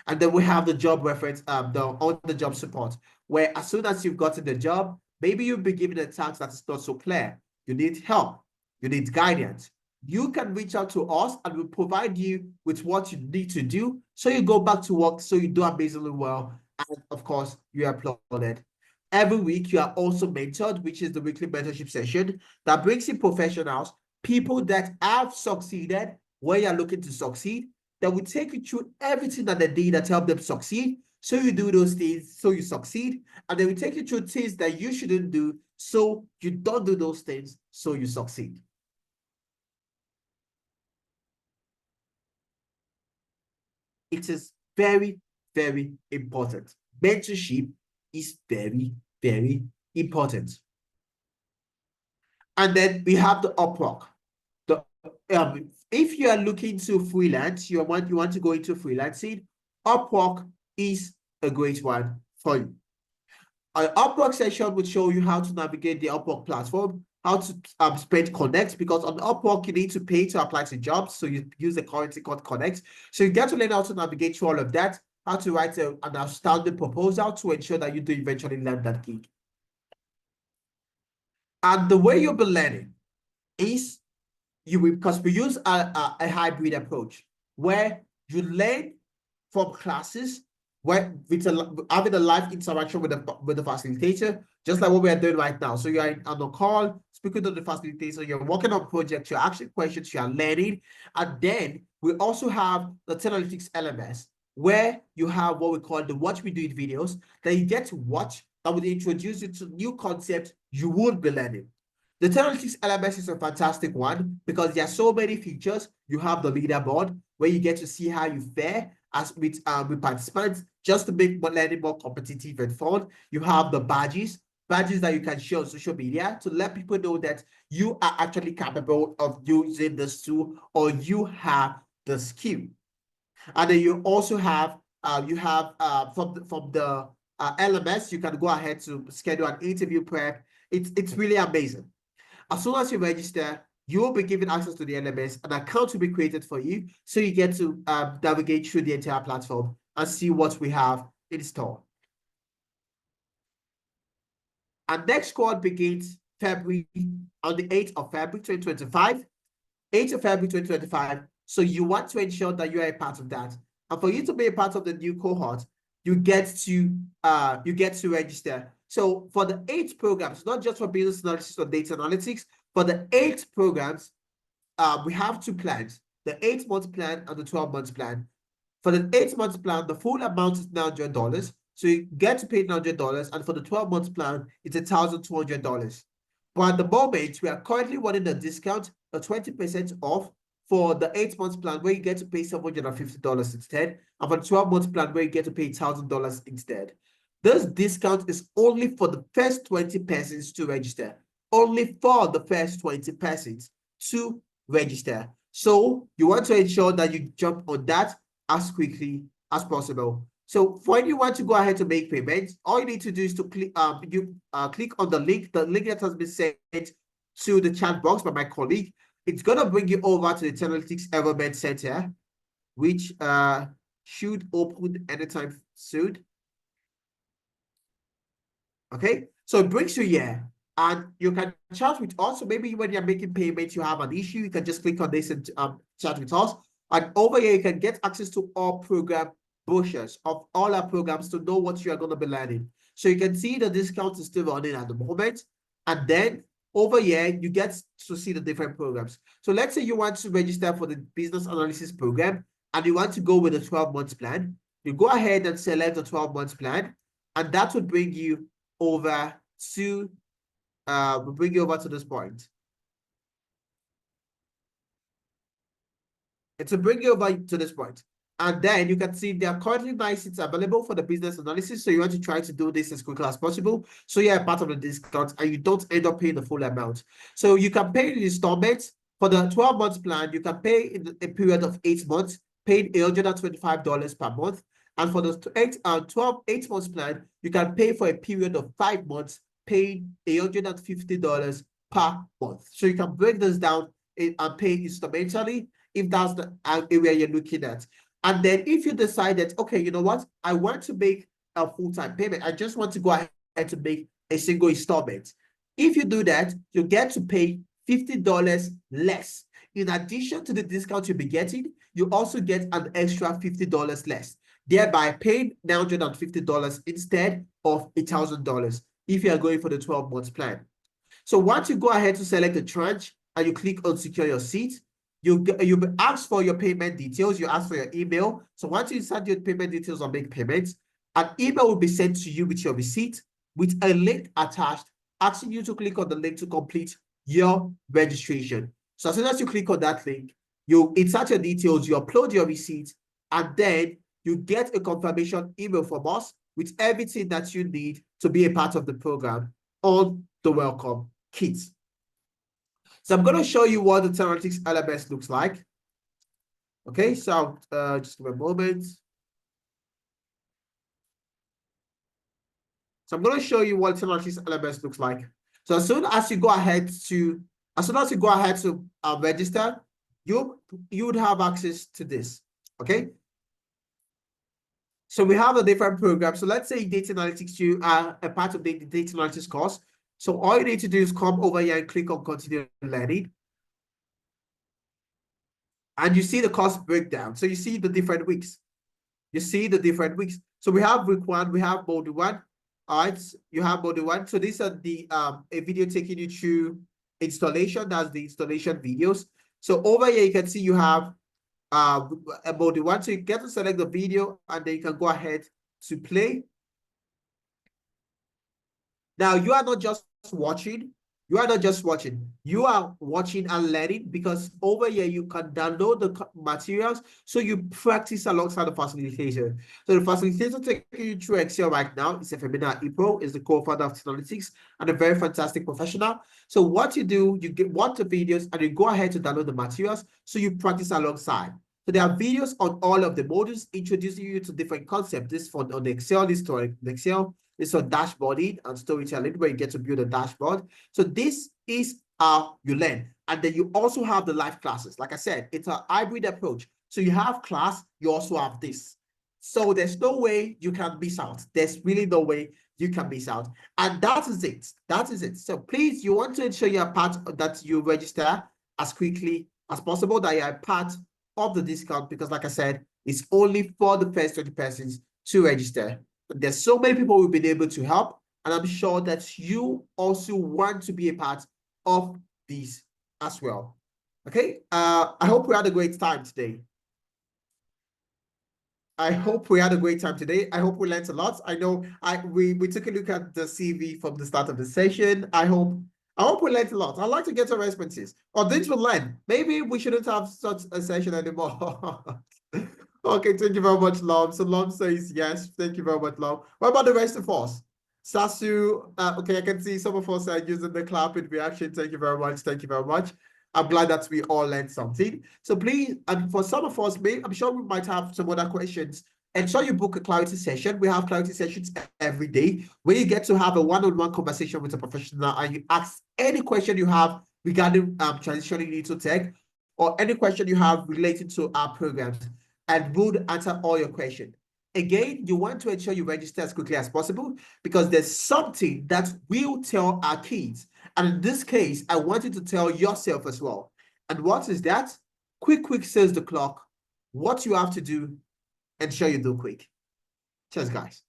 And then we have the job reference, the on-the-job support, where as soon as you've gotten the job, maybe you'll be given a task that is not so clear. You need help. You need guidance. You can reach out to us and we'll provide you with what you need to do so you go back to work, so you do amazingly well. And of course, you are applauded. Every week, you are also mentored, which is the weekly mentorship session that brings in professionals, people that have succeeded where you're looking to succeed, that will take you through everything that they did that help them succeed. So you do those things, so you succeed. And they will take you through things that you shouldn't do, so you don't do those things, so you succeed. It is very, very important. Mentorship is very, very important. And then we have the Upwork. If you are looking to freelance, you want to go into freelancing, Upwork is a great one for you. An Upwork session would show you how to navigate the Upwork platform, how to spread Connect, because on Upwork you need to pay to apply to jobs, so you use the currency called Connect. So you get to learn how to navigate through all of that, how to write an outstanding proposal to ensure that you do eventually land that gig. And the way you'll be learning is because we use a hybrid approach where you learn from classes where having a live interaction with the facilitator, just like what we are doing right now. So you're on the call, speaking to the facilitator, you're working on projects, you're asking questions, you're learning. And then we also have the Analytics LMS, where you have what we call the Watch Me Do It videos that you get to watch that will introduce you to new concepts you would be learning. The Analytics LMS is a fantastic one because there are so many features. You have the leaderboard where you get to see how you fare as with participants, just to make learning more competitive and fun. You have the badges that you can share on social media to let people know that you are actually capable of using this tool, or you have the skill. And then you also have from the LMS, you can go ahead to schedule an interview prep. It's really amazing. As soon as you register, you will be given access to the LMS. An account will be created for you, so you get to navigate through the entire platform and see what we have in store. Our next squad begins February on the 8th of February 2025. 8th of February 2025. So you want to ensure that you are a part of that. And for you to be a part of the new cohort, you get to register. So for the 8 programs, not just for business analysis or data analytics, for the 8 programs, we have 2 plans, the 8-month plan and the 12-month plan. For the 8-month plan, the full amount is $900. So you get to pay $900, and for the 12-month plan, it's $1,200. But at the moment, we are currently running a discount, a 20% off for the 8-month plan, where you get to pay $750 instead, and for the 12-month plan, where you get to pay $1,000 instead. This discount is only for the first 20 persons to register. Only for the first 20 persons to register. So you want to ensure that you jump on that as quickly as possible. So when you want to go ahead to make payments, all you need to do is to click click on the link that has been sent to the chat box by my colleague. It's gonna bring you over to the Analytics Enrolment Center, which should open anytime soon. Okay, so it brings you here, and you can chat with us. So maybe when you're making payments, you have an issue, you can just click on this and chat with us. And over here, you can get access to all program brochures of all our programs to know what you are going to be learning. So you can see the discount is still running at the moment. And then over here, you get to see the different programs. So let's say you want to register for the business analysis program and you want to go with a 12-month plan. You go ahead and select the 12-month plan, and that would bring you over to this point. It will bring you over to this point. And then you can see there are currently 9 seats available for the business analysis. So you want to try to do this as quickly as possible, so you're part of the discount and you don't end up paying the full amount. So you can pay in installments. For the 12-month plan, you can pay in a period of 8 months, paying $125 per month. And for the 8-month plan, you can pay for a period of 5 months, paying $150 per month. So you can break this down and pay instrumentally if that's the area you're looking at. And then if you decide that, okay, you know what, I want to make a full-time payment, I just want to go ahead to make a single installment. If you do that, you get to pay $50 less. In addition to the discount you'll be getting, you also get an extra $50 less, thereby paying $950 instead of $1,000 if you are going for the 12-month plan. So once you go ahead to select the tranche and you click on secure your seat, you'll be asked for your payment details. You ask for your email. So once you insert your payment details or make payments, an email will be sent to you with your receipt with a link attached, asking you to click on the link to complete your registration. So as soon as you click on that link, you insert your details, you upload your receipt, and then you get a confirmation email from us with everything that you need to be a part of the program on the welcome kit. So I'm going to show you what the Analytics LMS looks like. Okay, so just give me a moment. So I'm going to show you what Analytics LMS looks like. So as soon as you go ahead to register, you would have access to this. Okay. So we have a different program. So let's say data analytics, you are a part of the data analytics course. So all you need to do is come over here and click on continue learning. And you see the course breakdown. So you see the different weeks. You see the different weeks. So we have week 1, we have module 1. All right, you have module 1. So these are the a video taking you through installation. That's the installation videos. So over here you can see you have a module 1. So you get to select the video and then you can go ahead to play. Now you are not just watching. You are not just watching. You are watching and learning, because over here you can download the materials so you practice alongside the facilitator. So the facilitator taking you through Excel right now is Femina Ipo, is the co-founder of Analytics and a very fantastic professional. So what you do, you watch the videos and you go ahead to download the materials so you practice alongside. So there are videos on all of the modules introducing you to different concepts. This for on the Excel, this story, the Excel. It's on dashboarding and storytelling, where you get to build a dashboard. So this is how you learn. And then you also have the live classes. Like I said, it's a hybrid approach. So you have class, you also have this. So there's no way you can miss out. There's really no way you can miss out. And that is it. That is it. So please, you want to ensure you're part of that, you register as quickly as possible, that you're part of the discount, because like I said, it's only for the first 20 persons to register. There's so many people we've been able to help. And I'm sure that you also want to be a part of this as well. Okay, I hope we had a great time today. I hope we had a great time today. I hope we learned a lot. I know we took a look at the CV from the start of the session. I hope we learned a lot. I'd like to get your responses. Or didn't we learn? Maybe we shouldn't have such a session anymore. Okay, thank you very much, Lom. So Lom says yes. Thank you very much, Lom. What about the rest of us? Sasu, okay, I can see some of us are using the clapping reaction. Thank you very much. Thank you very much. I'm glad that we all learned something. So please, and for some of us, I'm sure we might have some other questions. Ensure you book a clarity session. We have clarity sessions every day where you get to have a one-on-one conversation with a professional and you ask any question you have regarding transitioning into tech or any question you have related to our programs, and we'll answer all your questions. Again, you want to ensure you register as quickly as possible because there's something that we'll tell our kids. And in this case, I want you to tell yourself as well. And what is that? Quick says the clock. What you have to do, ensure you do quick. Cheers, guys.